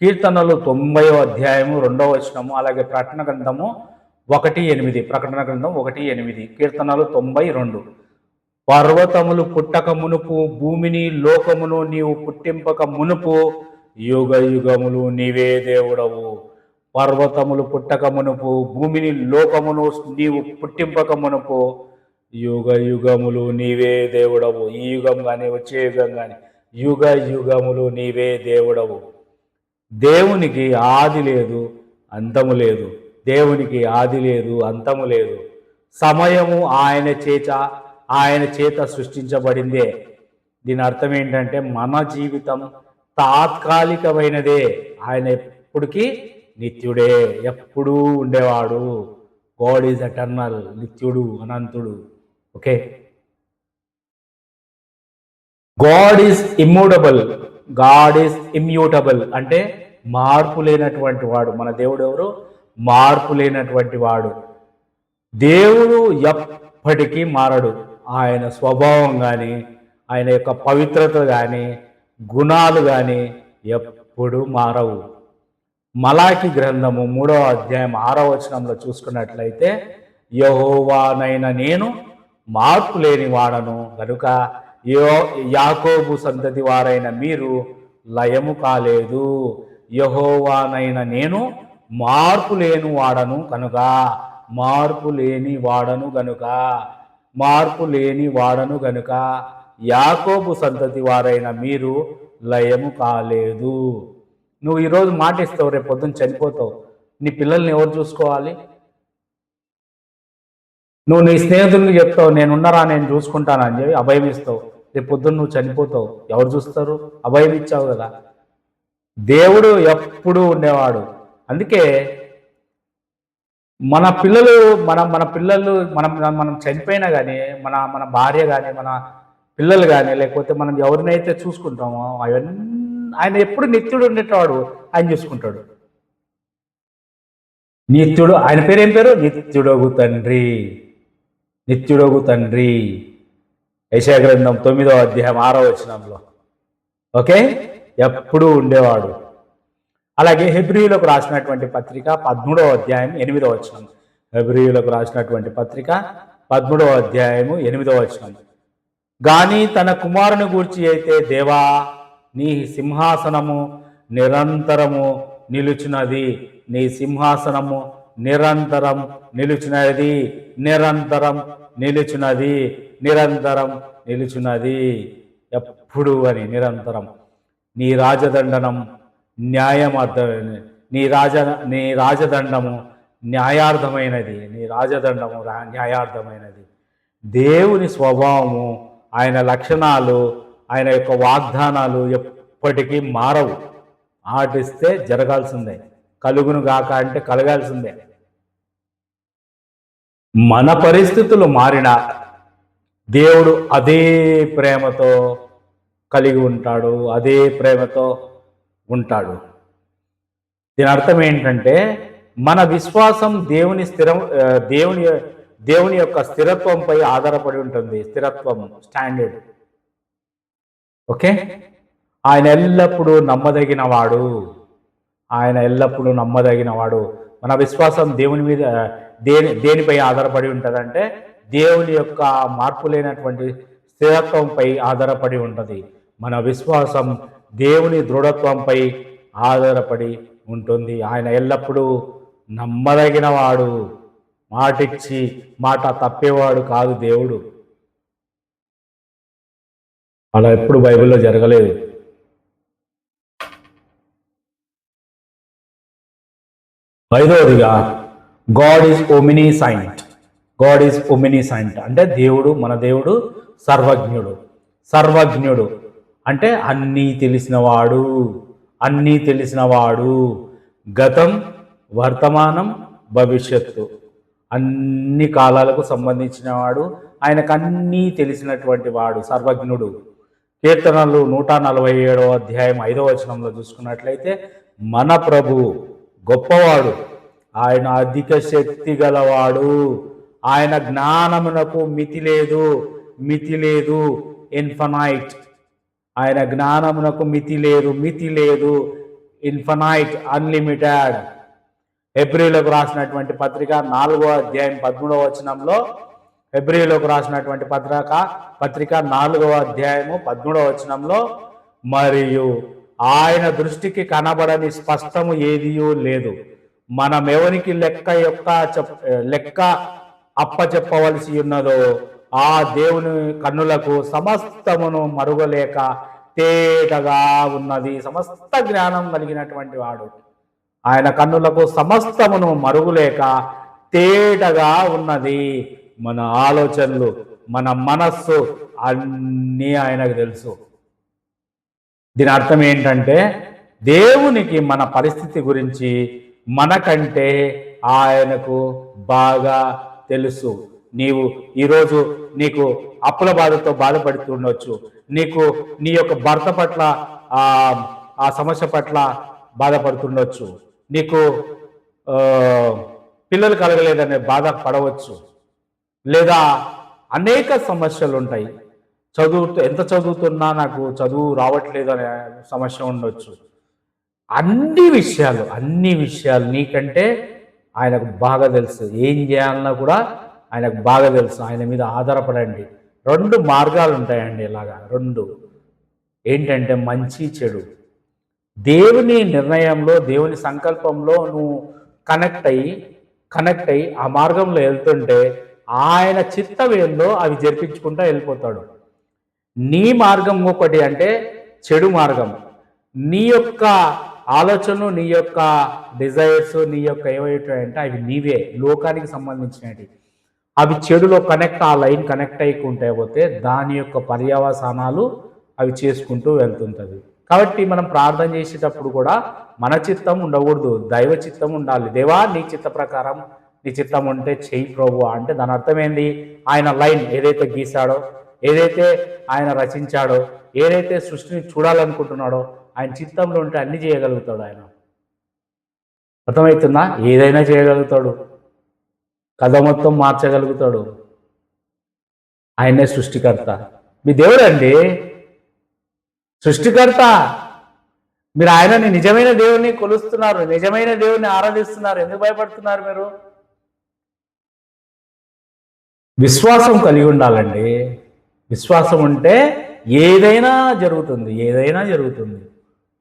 కీర్తనలు 90వ అధ్యాయము 2వ వచనము, అలాగే ప్రకటన గ్రంథము 1:8, ప్రకటన గ్రంథం 1:8, కీర్తనలు 92. పర్వతములు పుట్టక మునుపు, భూమిని లోకమును నీవు పుట్టింపక మునుపు, యుగ యుగములు నీవే దేవుడవు. పర్వతములు పుట్టక మునుపు, భూమిని లోకమును నీవు పుట్టింపక మునుపు, యుగ యుగములు నీవే దేవుడవు. ఈ యుగం కానీ వచ్చే యుగం కానీ యుగ యుగములు నీవే దేవుడవు. దేవునికి ఆది లేదు, అంతము లేదు. దేవునికి ఆది లేదు, అంతము లేదు. సమయము ఆయన చేత సృష్టించబడిందే. దీని అర్థం ఏంటంటే మన జీవితం తాత్కాలికమైనదే, ఆయన ఎప్పటికీ నిత్యుడే, ఎప్పుడూ ఉండేవాడు. గాడ్ ఈజ్ ఎటర్నల్, నిత్యుడు, అనంతుడు. Okay, God is immutable, God is immutable అంటే మార్పు లేనటువంటి వాడు. మన దేవుడు ఎవరు? మార్పు లేనటువంటి వాడు. దేవుడు ఎప్పటికీ మారడు. ఆయన స్వభావం కానీ, ఆయన యొక్క పవిత్రత కానీ, గుణాలు కానీ ఎప్పుడు మారవు. మలాకి గ్రంథము 3వ అధ్యాయం 6వ వచనంలో చూసుకున్నట్లయితే, యెహోవానైన నేను మార్పు లేని వాడను గనుక యాకోబు సంతతి వారైన మీరు లయము కాలేదు. యెహోవానైన నేను మార్పు లేని వాడను కనుక, మార్పు లేని వాడను గనుక, మార్పు లేని వాడను గనుక యాకోబు సంతతి వారైన మీరు లయము కాలేదు. నువ్వు ఈరోజు మాట ఇస్తావు, రేపు పొద్దున్న చనిపోతావు. నీ పిల్లల్ని ఎవరు చూసుకోవాలి? నువ్వు నీ స్నేహితునికి చెప్తావు, నేనున్నారా, నేను చూసుకుంటానని చెప్పి అభయం ఇస్తావు. రేపు పొద్దున్న నువ్వు చనిపోతావు, ఎవరు చూస్తారు? అభయం ఇచ్చావు కదా. దేవుడు ఎప్పుడూ ఉండేవాడు. అందుకే మన పిల్లలు మన పిల్లలు మనం చనిపోయినా కానీ మన భార్య కానీ మన పిల్లలు కానీ లేకపోతే మనం ఎవరినైతే చూసుకుంటామో అవన్నీ ఆయన ఎప్పుడు నిత్యుడు ఉండేటవాడు. ఆయన చూసుకుంటాడు. నిత్యుడు, ఆయన పేరు ఏం పేరు? నిత్యుడగు తండ్రి, నిత్యుడగు తండ్రి. యెషయా గ్రంథం 9వ అధ్యాయం 6వ వచనంలో. ఓకే, ఎప్పుడూ ఉండేవాడు. అలాగే హెబ్రీయులకు రాసినటువంటి పత్రిక 13వ అధ్యాయం 8వ వచనం. హెబ్రీయులకు రాసినటువంటి పత్రిక 13వ అధ్యాయము 8వ వచనం. గాని తన కుమారుని గూర్చి అయితే, దేవా నీ సింహాసనము నిరంతరము నిలుచున్నది, నీ సింహాసనము నిరంతరం నిలుచున్నది, నిరంతరం నిలుచున్నది, నిరంతరం నిలుచున్నది. ఎప్పుడు అని నిరంతరం. నీ రాజదండనం న్యాయమర్థమైనది, నీ రాజదండము న్యాయార్థమైనది, నీ రాజదండము న్యాయార్థమైనది. దేవుని స్వభావము, ఆయన లక్షణాలు, ఆయన యొక్క వాగ్దానాలు ఎప్పటికీ మారవు. ఆటిస్తే జరగాల్సిందే, కలుగును గాక అంటే కలగాల్సిందే. మన పరిస్థితులు మారినా దేవుడు అదే ప్రేమతో కలిగి ఉంటాడు, అదే ప్రేమతో ఉంటాడు. దీని అర్థం ఏంటంటే మన విశ్వాసం దేవుని యొక్క స్థిరత్వంపై ఆధారపడి ఉంటుంది. స్థిరత్వం, స్టాండర్డ్. ఓకే, ఆయన ఎల్లప్పుడూ నమ్మదగినవాడు, ఆయన ఎల్లప్పుడూ నమ్మదగినవాడు. మన విశ్వాసం దేవుని మీద దేనిపై ఆధారపడి ఉంటుందంటే దేవుని యొక్క మార్పు లేనటువంటి స్థిరత్వంపై ఆధారపడి ఉంటుంది. మన విశ్వాసం దేవుని దృఢత్వంపై ఆధారపడి ఉంటుంది. ఆయన ఎల్లప్పుడూ నమ్మదగినవాడు, మాటిచ్చి మాట తప్పేవాడు కాదు దేవుడు. అలా ఎప్పుడు బైబిల్లో జరగలేదు. ఐదవదిగా గాడ్ ఈజ్ ఒమినిసెంట్. గాడ్ ఈజ్ ఒమినిసెంట్ అంటే దేవుడు, మన దేవుడు సర్వజ్ఞుడు. సర్వజ్ఞుడు అంటే అన్నీ తెలిసినవాడు, అన్నీ తెలిసినవాడు. గతం, వర్తమానం, భవిష్యత్తు అన్ని కాలాలకు సంబంధించిన వాడు. ఆయనకు అన్నీ తెలిసినటువంటి వాడు, సర్వజ్ఞుడు. కీర్తనలు 147వ అధ్యాయం 5వ వచనంలో చూసుకున్నట్లయితే, మన ప్రభు గొప్పవాడు, ఆయన అధిక శక్తి గలవాడు, ఆయన జ్ఞానమునకు మితి లేదు, మితి లేదు. ఇన్ఫనైట్, ఆయన జ్ఞానమునకు మితి లేదు, మితి లేదు. Infinite, unlimited. హెబ్రీయులకు రాసినటువంటి పత్రిక 4వ అధ్యాయం 13వ వచనంలో, హెబ్రీయులకు రాసినటువంటి పత్రిక 4వ అధ్యాయము 13వ వచనంలో, మరియు ఆయన దృష్టికి కనబడని స్పష్టము ఏదియూ లేదు, మనమెవరికి లెక్క అప్పచెప్పవలసి ఉన్నదో ఆ దేవుని కన్నులకు సమస్తమును మరుగలేక తేటగా ఉన్నది. సమస్త జ్ఞానం కలిగినటువంటి వాడు. ఆయన కన్నులకు సమస్తమును మరుగులేక తేటగా ఉన్నది. మన ఆలోచనలు, మన మనస్సు అన్నీ ఆయనకు తెలుసు. దీని అర్థం ఏంటంటే దేవునికి మన పరిస్థితి గురించి, మనకంటే ఆయనకు బాగా తెలుసు. నీవు ఈరోజు నీకు అప్పుల బాధతో బాధపడుతుండొచ్చు, నీకు నీ యొక్క భర్త పట్ల ఆ ఆ సమస్య పట్ల బాధపడుతుండొచ్చు, నీకు పిల్లలు కలగలేదనే బాధ పడవచ్చు, లేదా అనేక సమస్యలు ఉంటాయి. ఎంత చదువుతున్నా నాకు చదువు రావట్లేదు అనే సమస్య ఉండొచ్చు. అన్ని విషయాలు నీకంటే ఆయనకు బాగా తెలుసు. ఏం చేయాలన్నా కూడా ఆయనకు బాగా తెలుసు. ఆయన మీద ఆధారపడండి. 2 మార్గాలు ఉంటాయండి. ఇలాగా 2 ఏంటంటే మంచి చెడు. దేవుని నిర్ణయంలో, దేవుని సంకల్పంలో నువ్వు కనెక్ట్ అయ్యి ఆ మార్గంలో వెళ్తుంటే ఆయన చిత్తం ఏందో అవి జరిపించుకుంటూ వెళ్ళిపోతాడు. నీ మార్గం ఒకటి అంటే చెడు మార్గం. నీ యొక్క ఆలోచనలు, నీ యొక్క డిజైర్స్, నీ యొక్క ఏవైతే అంటే అవి నీవే, లోకానికి సంబంధించినవి. అవి చెడులో ఆ లైన్ కనెక్ట్ అయ్యకుంటే పోతే దాని యొక్క పర్యవసానాలు అవి చేసుకుంటూ వెళ్తుంటుంది. కాబట్టి మనం ప్రార్థన చేసేటప్పుడు కూడా మన చిత్తం ఉండకూడదు, దైవ చిత్తం ఉండాలి. దేవా నీ చిత్త ప్రకారం, నీ చిత్తం ఉంటే చెయ్యి ప్రభు అంటే దాని అర్థం ఏంది? ఆయన లైన్ ఏదైతే గీశాడో, ఏదైతే ఆయన రచించాడో, ఏదైతే సృష్టిని చూడాలనుకుంటున్నాడో ఆయన చిత్తంలో ఉంటే అన్ని చేయగలుగుతాడు. ఆయన అర్థమవుతుందా? ఏదైనా చేయగలుగుతాడు, కథ మొత్తం మార్చగలుగుతాడు. ఆయనే సృష్టికర్త. మీ దేవుడు అండి సృష్టికర్త. మీరు ఆయనని నిజమైన దేవుని కొలుస్తున్నారు, నిజమైన దేవుని ఆరాధిస్తున్నారు. ఎందుకు భయపడుతున్నారు మీరు? విశ్వాసం కలిగి ఉండాలండి. విశ్వాసం ఉంటే ఏదైనా జరుగుతుంది.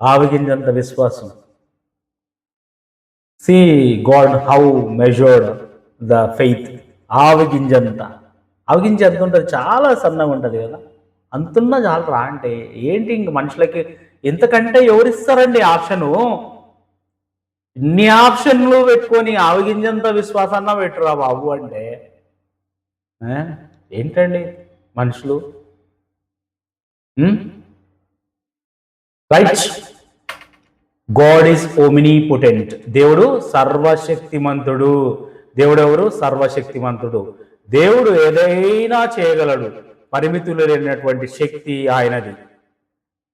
ఆవగింజంత విశ్వాసం. See God how measured the faith. ఆవగింజ ఎంత ఉంటుంది? చాలా సన్నగా ఉంటుంది కదా. అంతున్నా చాలరా అంటే ఏంటి? ఇంక మనుషులకి ఎంతకంటే ఎవరిస్తారండి ఆప్షను? ఇన్ని ఆప్షన్లు పెట్టుకొని ఆవగింజంత విశ్వాసాన్న పెట్టురా బాబు అంటే ఏంటండి మనుషులు? రైట్. God is omnipotent. దేవుడు సర్వశక్తిమంతుడు. దేవుడు ఎవరు? సర్వశక్తిమంతుడు. దేవుడు ఏదైనా చేయగలడు. పరిమితులు లేనటువంటి శక్తి ఆయనది.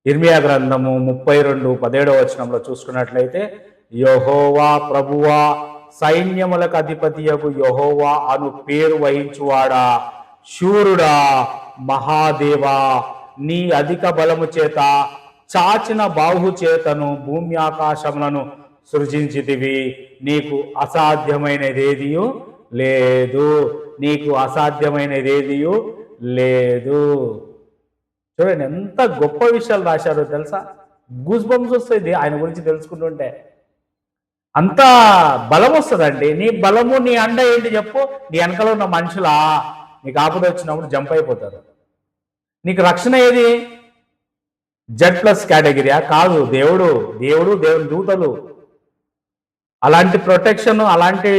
ఇర్మియా గ్రంథము 32:17 వచనంలో చూసుకున్నట్లయితే, యెహోవా ప్రభువా, సైన్యములకు అధిపతియగు యెహోవా అను పేరు వహించువాడా, శూరుడా, మహాదేవా, నీ అధిక బలము చేత, చాచిన బాహు చేతను భూమి ఆకాశములను సృజించితివి. నీకు అసాధ్యమైనదేదియు లేదు. చూడండి ఎంత గొప్ప విషయాలు రాశారో తెలుసా? గూస్ బంప్స్ వస్తుంది ఆయన గురించి తెలుసుకుంటుంటే. అంత బలం వస్తుందండి. నీ బలము, నీ అండ ఏంటి చెప్పు? నీ వెనకలో ఉన్న మనుషులా నీకు ఆపద వచ్చినప్పుడు జంప్ అయిపోతారు. నీకు రక్షణ ఏది? Z+ కేటగిరీయా? కాదు. దేవుని దూతలు. అలాంటి ప్రొటెక్షన్, అలాంటి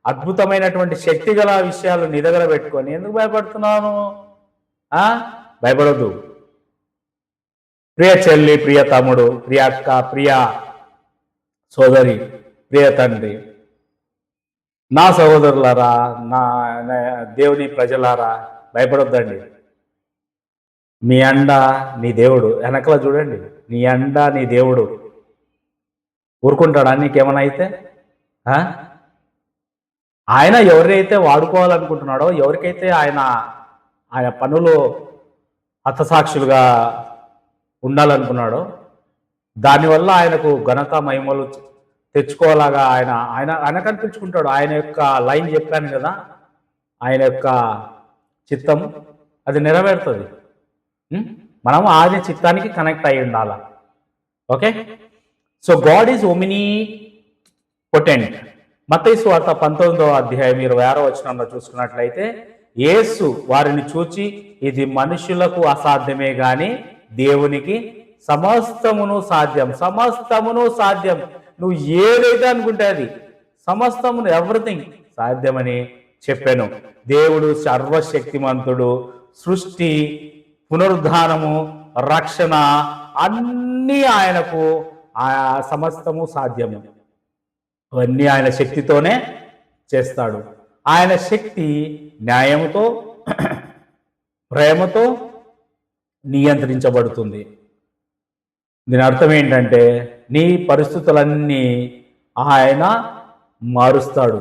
అద్భుతమైనటువంటి శక్తి గల విషయాలు నీ దగ్గర పెట్టుకొని ఎందుకు భయపడుతున్నాను? భయపడద్దు. ప్రియ చెల్లి, ప్రియ తమ్ముడు, ప్రియ అక్క, ప్రియ సోదరి, ప్రియ తండ్రి, నా సహోదరులారా, నా దేవుని ప్రజలారా, భయపడొద్దండి. మీ అండ నీ దేవుడు. వెనకల చూడండి, నీ అండ నీ దేవుడు. ఊరుకుంటాడా నీకేమైనా అయితే? ఆయన ఎవరైతే వాడుకోవాలనుకుంటున్నాడో, ఎవరికైతే ఆయన పనులు హతసాక్షులుగా ఉండాలనుకున్నాడో, దానివల్ల ఆయనకు ఘనత మహిమలు తెచ్చుకోలాగా ఆయన కనిపించుకుంటాడు. ఆయన యొక్క లైన్ చెప్పాను కదా, ఆయన యొక్క చిత్తం అది నెరవేరుతుంది. మనం ఆయన చిత్తానికి కనెక్ట్ అయి ఉండాల. Okay. So God is omnipotent. మత్తయి సువార్త 19:26 చూసుకున్నట్లయితే, యేసు వారిని చూచి, ఇది మనుషులకు అసాధ్యమే గాని దేవునికి సమస్తమును సాధ్యం. నువ్వు ఏదైతే అనుకుంటే అది సమస్తమును, ఎవ్రీథింగ్ సాధ్యమని చెప్పాను. దేవుడు సర్వశక్తిమంతుడు. సృష్టి, పునరుద్ధానము, రక్షణ అన్నీ ఆయనకు సమస్తము సాధ్యము. అవన్నీ ఆయన శక్తితోనే చేస్తాడు. ఆయన శక్తి న్యాయముతో ప్రేమతో నియంత్రించబడుతుంది. దీని అర్థం ఏంటంటే నీ పరిస్థితులన్నీ ఆయన మారుస్తాడు.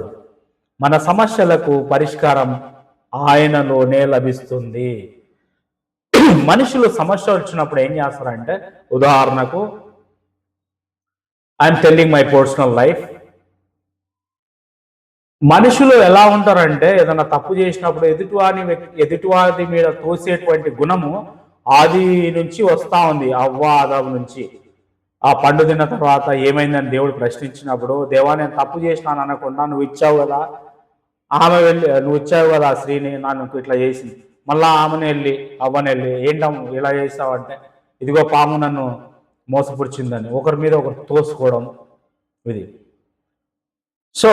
మన సమస్యలకు పరిష్కారం ఆయనలోనే లభిస్తుంది. మనుషులు సమస్య వచ్చినప్పుడు ఏం చేస్తారంటే, ఉదాహరణకు I'm telling my personal life. మనుషులు ఎలా ఉంటారంటే ఏదైనా తప్పు చేసినప్పుడు ఎదుటివారి మీద తోసేటువంటి గుణము ఆది నుంచి వస్తూ ఉంది. అవ్వ ఆదాము నుంచి. ఆ పండు తిన్న తర్వాత ఏమైందని దేవుడు ప్రశ్నించినప్పుడు, దేవా నేను తప్పు చేసినాను అనకుండా నువ్వు ఇచ్చావు కదా, ఆమె వెళ్ళి నువ్వు ఇచ్చావు కదా ఆ స్త్రీని నాకు ఇట్లా చేసింది, మళ్ళా ఆమెను వెళ్ళి అవ్వని వెళ్ళి ఏంటమ్మ ఇలా చేసావంటే, ఇదిగో పాము నన్ను మోసపురిచిందని ఒకరి మీద ఒకరు తోసుకోవడం ఇది. సో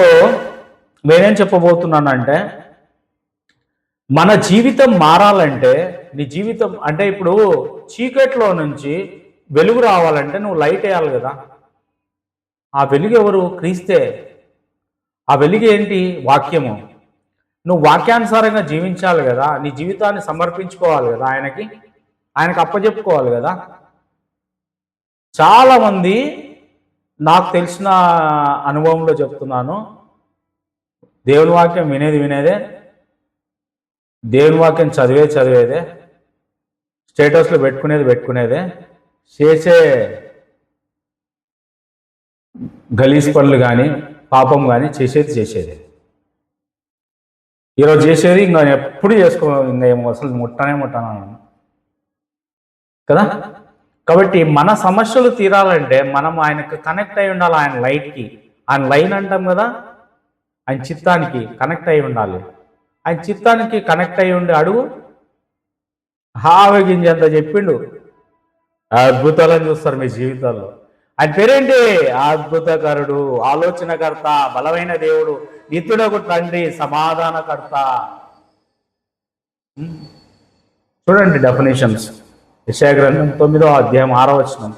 నేనేం చెప్పబోతున్నానంటే, మన జీవితం మారాలంటే, నీ జీవితం అంటే ఇప్పుడు చీకట్లో నుంచి వెలుగు రావాలంటే నువ్వు లైట్ వేయాలి కదా. ఆ వెలుగు ఎవరు? క్రీస్తే. ఆ వెలుగు ఏంటి? వాక్యము. నువ్వు వాక్యానుసారంగా జీవించాలి కదా, నీ జీవితాన్ని సమర్పించుకోవాలి కదా ఆయనకి అప్పచెప్పుకోవాలి కదా. చాలామంది నాకు తెలిసిన అనుభవంలో చెప్తున్నాను, దేవుని వాక్యం వినేదే, దేవుని వాక్యం చదివేదే, స్టేటస్లో పెట్టుకునేదే, చేసే గలీజ్ పనులు కానీ పాపం కానీ చేసేది ఈరోజు చేసేది ఇంకా ఎప్పుడు ఇంకా అసలు ముట్టాను కదా. కాబట్టి మన సమస్యలు తీరాలంటే మనం ఆయనకు కనెక్ట్ అయి ఉండాలి. ఆయన లైట్కి, ఆయన లైన్ అంటాం కదా, ఆయన చిత్తానికి కనెక్ట్ అయి ఉండాలి. ఆయన చిత్తానికి కనెక్ట్ అయి ఉండి అడుగు, హావగింజంత చెప్పిండు, అద్భుతాలను చూస్తారు మీ జీవితాల్లో. ఆయన పేరేంటి? అద్భుతకరుడు, ఆలోచనకర్త, బలమైన దేవుడు, నిత్యుడకు తండ్రి, సమాధానకర్త. చూడండి డెఫినేషన్స్. యెషయా గ్రంథం 9వ అధ్యాయం 6వ వచనం.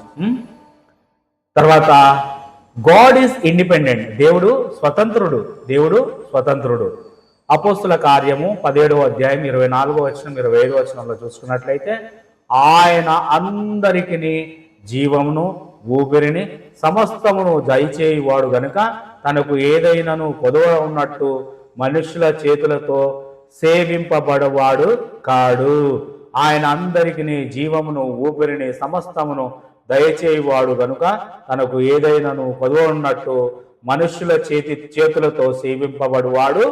తర్వాత గాడ్ ఈజ్ ఇండిపెండెంట్, దేవుడు స్వతంత్రుడు. అపోస్తుల కార్యము 17వ అధ్యాయం 24వ వచనం 25వ వచనంలో చూసుకున్నట్లయితే, ఆయన అందరికీ జీవమును ఊపిరిని సమస్తమును దయచేయువాడు గనుక తనకు ఏదైనాను కొదువ ఉన్నట్టు మనుషుల చేతులతో సేవింపబడవాడు కాడు. ఆయన అందరికీ జీవమును ఊపిరిని సమస్తమును దయచేయువాడు గనుక తనకు ఏదైనాను కొదువ ఉన్నట్టు మనుషుల చేతులతో సేవింపబడువాడు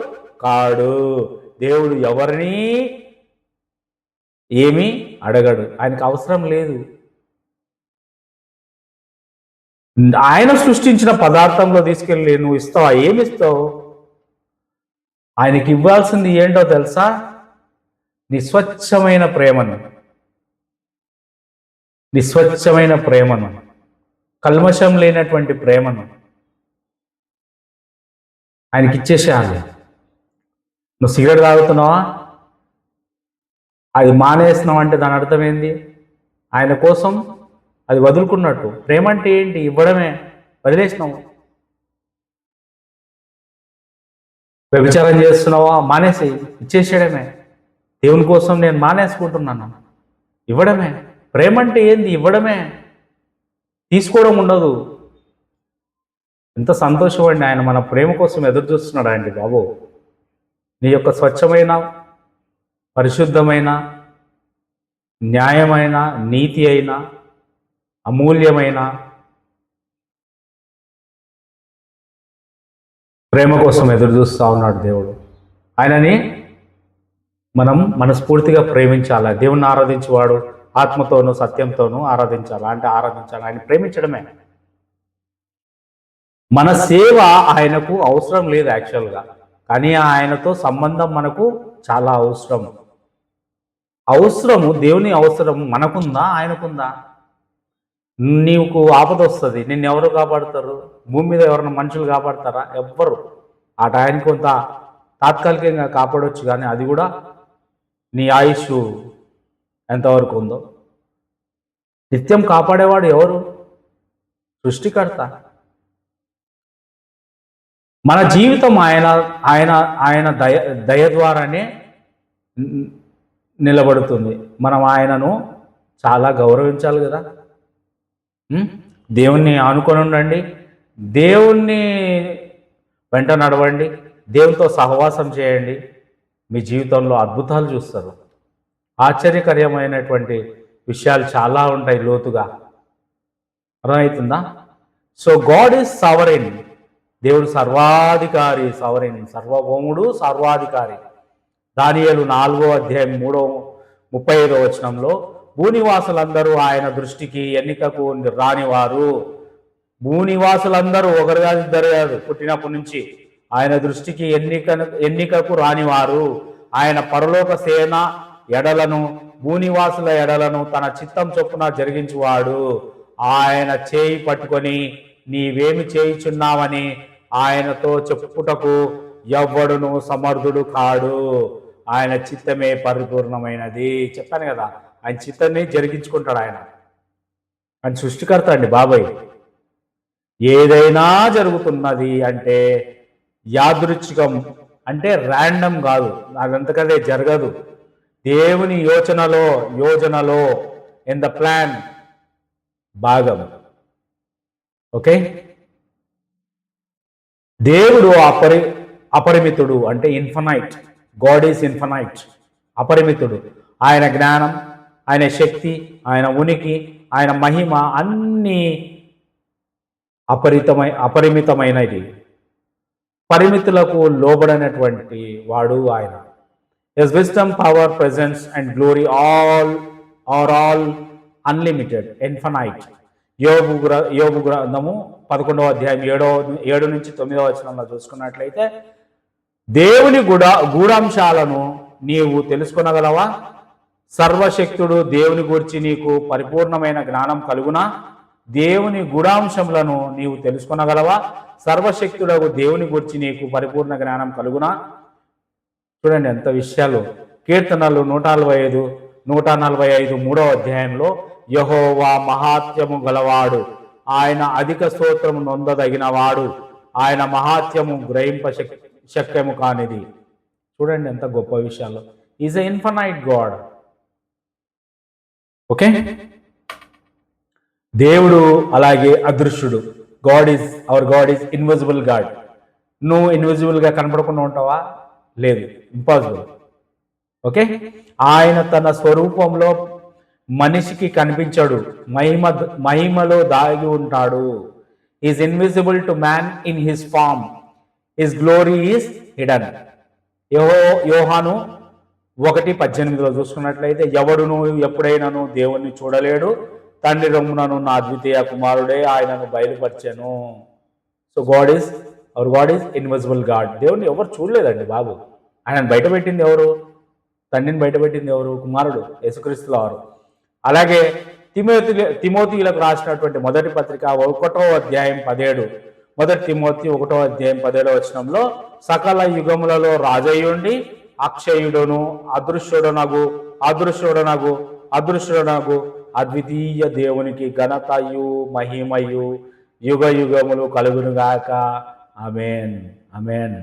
కాడు. దేవుడు ఎవరిని ఏమీ అడగడు, ఆయనకు అవసరం లేదు. ఆయన సృష్టించిన పదార్థంలో తీసుకెళ్ళి నువ్వు ఇస్తావా? ఏమిస్తావు? ఆయనకి ఇవ్వాల్సింది ఏంటో తెలుసా? నిస్వచ్ఛమైన ప్రేమను, కల్మషం లేనటువంటి ప్రేమను ఆయనకి ఇచ్చేసేయాలి. నువ్వు సిగరెట్ తాగుతున్నావా? అది మానేస్తున్నావు అంటే దాని అర్థం ఏంది? ఆయన కోసం అది వదులుకున్నట్టు. ప్రేమ అంటే ఏంటి? ఇవ్వడమే. వదిలేసినావు. వ్యభిచారం చేస్తున్నావా? మానేసి ఇచ్చేసేయడమే. దేవుని కోసం నేను మానేసుకుంటున్నాను, ఇవ్వడమే. ప్రేమ అంటే ఏంది? ఇవ్వడమే, తీసుకోవడం ఉండదు. ఎంత సంతోషం అండి. ఆయన మన ప్రేమ కోసం ఎదురు చూస్తున్నాడు అండి. బాబు, నీ యొక్క స్వచ్ఛమైన, పరిశుద్ధమైన, న్యాయమైన, నీతి అయిన, అమూల్యమైన ప్రేమ కోసం ఎదురు చూస్తూ ఉన్నాడు దేవుడు. ఆయనని మనం మనస్ఫూర్తిగా ప్రేమించాలి. దేవుణ్ణి ఆరాధించేవాడు ఆత్మతోనూ సత్యంతోనూ ఆరాధించాలి. ఆయన ప్రేమించడమే. మన సేవ ఆయనకు అవసరం లేదు యాక్చువల్గా, కానీ ఆయనతో సంబంధం మనకు చాలా అవసరము. దేవుని అవసరం మనకుందా? ఆయనకుందా? నీకు ఆపద వస్తుంది, నిన్ను ఎవరు కాపాడుతారు? భూమి మీద ఎవరైనా మనుషులు కాపాడతారా? ఎవ్వరు. ఆ టైంకి కొంత తాత్కాలికంగా కాపాడవచ్చు, కానీ అది కూడా నీ ఆయుష్ ఎంతవరకు ఉందో. నిత్యం కాపాడేవాడు ఎవరు? సృష్టికర్త. మన జీవితం ఆయన ఆయన ఆయన దయ ద్వారానే నిలబడుతుంది. మనం ఆయనను చాలా గౌరవించాలి కదా. దేవుణ్ణి ఆనుకొని ఉండండి, దేవుణ్ణి వెంట నడవండి, దేవునితో సహవాసం చేయండి. మీ జీవితంలో అద్భుతాలు చూస్తారు. ఆశ్చర్యకరమైనటువంటి విషయాలు చాలా ఉంటాయి లోతుగా. అర్థమవుతుందా? So God is sovereign. దేవుడు సర్వాధికారి, సావరెన్, సర్వభౌముడు, సర్వాధికారి. దానియేలు 4వ అధ్యాయం 35వ వచనంలో భూనివాసులందరూ ఆయన దృష్టికి ఎన్నికకు రానివారు. భూనివాసులందరూ ఒకరు కాదు, ఇద్దరు కాదు, పుట్టినప్పటి నుంచి ఆయన దృష్టికి ఎన్నికకు రానివారు. ఆయన పరలోక సేన ఎడలను భూనివాసుల ఎడలను తన చిత్తం చొప్పున జరిగించువాడు. ఆయన చేయి పట్టుకొని నీవేమి చేయుచున్నావని ఆయనతో చెప్పుటకు ఎవ్వడును సమర్థుడు కాడు. ఆయన చిత్తమే పరిపూర్ణమైనది. చెప్పాను కదా, ఆయన చిత్తాన్ని జరిగించుకుంటాడు. ఆయన సృష్టికర్త అండి బాబాయ్. ఏదైనా జరుగుతున్నది అంటే యాదృచ్ఛికం, అంటే ర్యాండమ్ కాదు, అదంతకదే జరగదు. దేవుని యోజనలో ఇన్ ద ప్లాన్ భాగం. ఓకే, దేవుడు అపరిమితుడు, అంటే ఇన్ఫనైట్. గాడ్ ఈజ్ ఇన్ఫనైట్, అపరిమితుడు. ఆయన జ్ఞానం, ఆయన శక్తి, ఆయన ఉనికి, ఆయన మహిమ అన్నీ అపరిమితమైనది. పరిమితులకు లోబడినటువంటి వాడు ఆయన. His wisdom, power, presence and glory all unlimited, infinite. యోబు గ్రంథము 11వ అధ్యాయం 7 నుంచి 9వ వచనంలో చూసుకున్నట్లయితే, దేవుని గూఢాంశాలను నీవు తెలుసుకొనగలవా? సర్వశక్తుడు దేవుని గురించి నీకు పరిపూర్ణమైన జ్ఞానం కలుగునా? దేవుని గూఢాంశములను నీవు తెలుసుకొనగలవా? సర్వశక్తుడకు దేవుని గురించి నీకు పరిపూర్ణ జ్ఞానం కలుగునా? చూడండి ఎంత విషయాలు. కీర్తనలు 145 3వ అధ్యాయంలో, యెహోవా మహాత్యము గలవాడు, ఆయన అధిక స్తోత్రము నొందదగినవాడు, ఆయన మహాత్యము గ్రహింప శక్యము కానిది. చూడండి ఎంత గొప్ప విషయాలు. Is a infinite God. Okay, దేవుడు అలాగే అదృశ్యుడు. God is invisible God. నువ్వు ఇన్విజిబుల్గా కనపడకుండా ఉంటావా? లేదు, ఇంపాసిబుల్. ఓకే, ఆయన తన స్వరూపంలో మనిషికి కనిపించాడు, మహిమలో దాగి ఉంటాడు. Is invisible to man in his form, his glory is hidden. యోహాను 1:18 చూసుకున్నట్లయితే, ఎవడును ఎప్పుడైనాను దేవుణ్ణి చూడలేడు, తండ్రి రొమ్మునను నా అద్వితీయ కుమారుడే ఆయనను బయలుపరిచాను. So God is invisible God. దేవుణ్ణి ఎవరు చూడలేదండి బాబు. ఆయనను బయటపెట్టింది ఎవరు? తండ్రిని బయటపెట్టింది ఎవరు? కుమారుడు యేసుక్రీస్తుల వారు. అలాగే తిమోతిలకు రాసినటువంటి మొదటి పత్రిక 1వ అధ్యాయం 17, మొదటి తిమోతి 1వ అధ్యాయం 17వ వచనంలో, సకల యుగములలో రాజయ్యుండి అక్షయుడును అదృశ్యుడనగు అద్వితీయ దేవునికి ఘనతయు మహిమయు యుగ యుగములు కలుగునుగాక. ఆమేన్, ఆమేన్.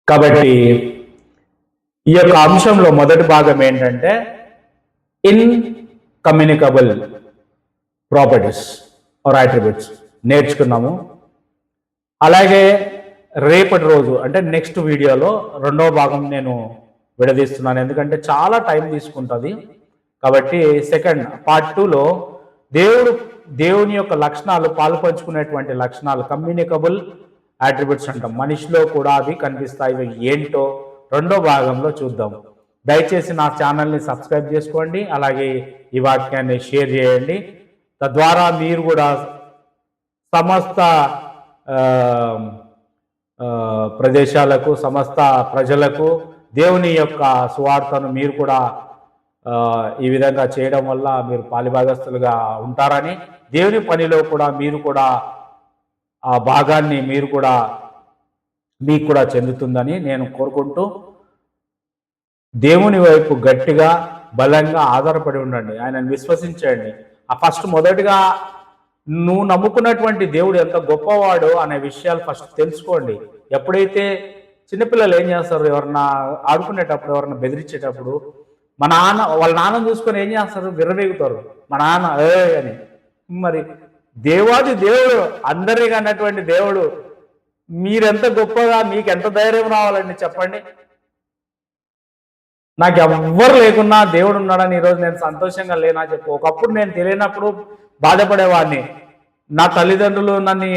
కాబట్టి ఈ యొక్క అంశంలో మొదటి భాగం ఏంటంటే ఇన్కమ్యూనికబుల్ ప్రాపర్టీస్ ఆర్ అట్రిబ్యూట్స్ నేర్చుకున్నాము. అలాగే రేపటి రోజు అంటే నెక్స్ట్ వీడియోలో 2వ భాగం నేను విడదీస్తున్నాను, ఎందుకంటే చాలా టైం తీసుకుంటుంది. కాబట్టి పార్ట్ 2లో దేవుని యొక్క లక్షణాలు, పాలుపంచుకునేటువంటి లక్షణాలు, కమ్యూనికబుల్ అట్రిబ్యూట్స్ అంటాం, మనిషిలో కూడా అవి కనిపిస్తాయి. ఏంటో 2వ భాగంలో చూద్దాం. దయచేసి నా ఛానల్ని సబ్స్క్రైబ్ చేసుకోండి, అలాగే ఈ వాక్యాన్ని షేర్ చేయండి. తద్వారా మీరు కూడా సమస్త ప్రదేశాలకు, సమస్త ప్రజలకు దేవుని యొక్క సువార్తను మీరు కూడా ఈ విధంగా చేయడం వల్ల మీరు పాలిభాగస్తులుగా ఉంటారని, దేవుని పనిలో కూడా మీరు కూడా ఆ భాగాన్ని మీకు కూడా చెందుతుందని నేను కోరుకుంటూ, దేవుని వైపు గట్టిగా బలంగా ఆధారపడి ఉండండి, ఆయనను విశ్వసించండి. మొదటిగా నువ్వు నమ్ముకున్నటువంటి దేవుడు ఎంత గొప్పవాడు అనే విషయాలు ఫస్ట్ తెలుసుకోండి. ఎప్పుడైతే చిన్నపిల్లలు ఏం చేస్తారు, ఎవరన్నా ఆడుకునేటప్పుడు, ఎవరన్నా బెదిరించేటప్పుడు వాళ్ళ నాన్నని చూసుకొని ఏం చేస్తారు, విర్రవీగుతారు, మా నాన్న అని. మరి దేవాది దేవుడు, అందరిగా అన్నటువంటి దేవుడు, మీరెంత గొప్పగా, మీకు ఎంత ధైర్యం రావాలండి చెప్పండి. నాకు ఎవ్వరు లేకున్నా దేవుడు ఉన్నాడని ఈరోజు నేను సంతోషంగా లేనా చెప్పు. ఒకప్పుడు నేను తెలియనప్పుడు బాధపడేవాడిని. నా తల్లిదండ్రులు నన్ను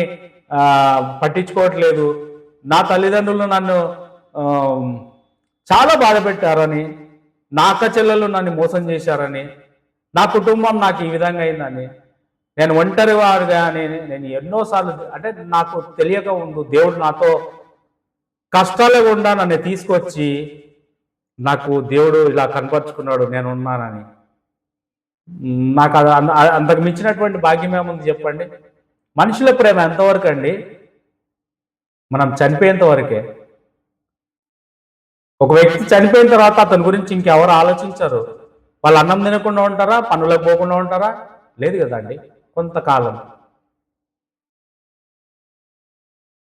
పట్టించుకోవట్లేదు, నా తల్లిదండ్రులు నన్ను చాలా బాధ పెట్టారని, నా అక్క చెల్లెలు నన్ను మోసం చేశారని, నా కుటుంబం నాకు ఈ విధంగా అయిందని, నేను ఒంటరి వారుగా అని నేను ఎన్నోసార్లు, అంటే నాకు తెలియక ఉండు దేవుడు నాతో కష్టాలే గుండా నన్ను తీసుకొచ్చి నాకు దేవుడు ఇలా కనపరుచుకున్నాడు, నేను ఉన్నానని. నాకు అంతకు మించినటువంటి భాగ్యం ఏముంది చెప్పండి. మనుషుల ప్రేమ ఎంతవరకు అండి? మనం చనిపోయేంత వరకే. ఒక వ్యక్తి చనిపోయిన తర్వాత అతని గురించి ఇంకెవరు ఆలోచించరు. వాళ్ళు అన్నం తినకుండా ఉంటారా, పనులకు పోకుండా ఉంటారా? లేదు కదండి, కొంతకాలం.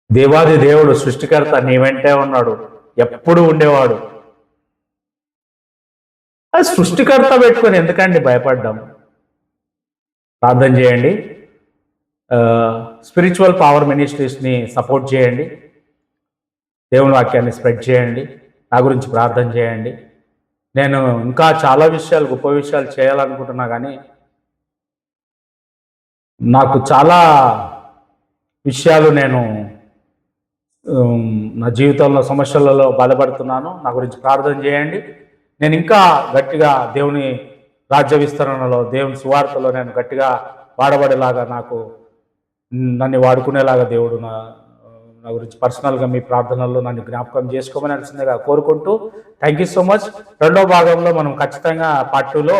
దేవాది దేవుడు సృష్టికర్త నీ వెంటే ఉన్నాడు, ఎప్పుడు ఉండేవాడు. సృష్టికర్త పెట్టుకొని ఎందుకండి భయపడ్డాం? ప్రార్థన చేయండి. స్పిరిచువల్ పవర్ మినిస్ట్రీస్ని సపోర్ట్ చేయండి. దేవుని వాక్యాన్ని స్ప్రెడ్ చేయండి. నా గురించి ప్రార్థన చేయండి. నేను ఇంకా చాలా విషయాలు, గొప్ప విషయాలు చేయాలనుకుంటున్నా, కానీ నాకు చాలా విషయాలు, నేను నా జీవితంలో సమస్యలలో బాధపడుతున్నాను. నా గురించి ప్రార్థన చేయండి. నేను ఇంకా గట్టిగా దేవుని రాజ్య విస్తరణలో, దేవుని సువార్తలో నేను గట్టిగా వాడబడేలాగా, నన్ను వాడుకునేలాగా దేవుడు నా గురించి పర్సనల్గా మీ ప్రార్థనల్లో నన్ను జ్ఞాపకం చేసుకోమని అనిసిందిగా కోరుకుంటూ, థ్యాంక్ యూ సో మచ్. రెండో భాగంలో మనం ఖచ్చితంగా పార్ట్ 2లో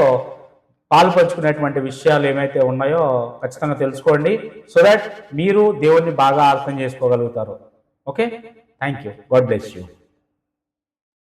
పాలు పంచుకునేటువంటి విషయాలు ఏమైతే ఉన్నాయో ఖచ్చితంగా తెలుసుకోండి, సో దట్ మీరు దేవుణ్ణి బాగా అర్థం చేసుకోగలుగుతారు. Okay, thank you. God bless you.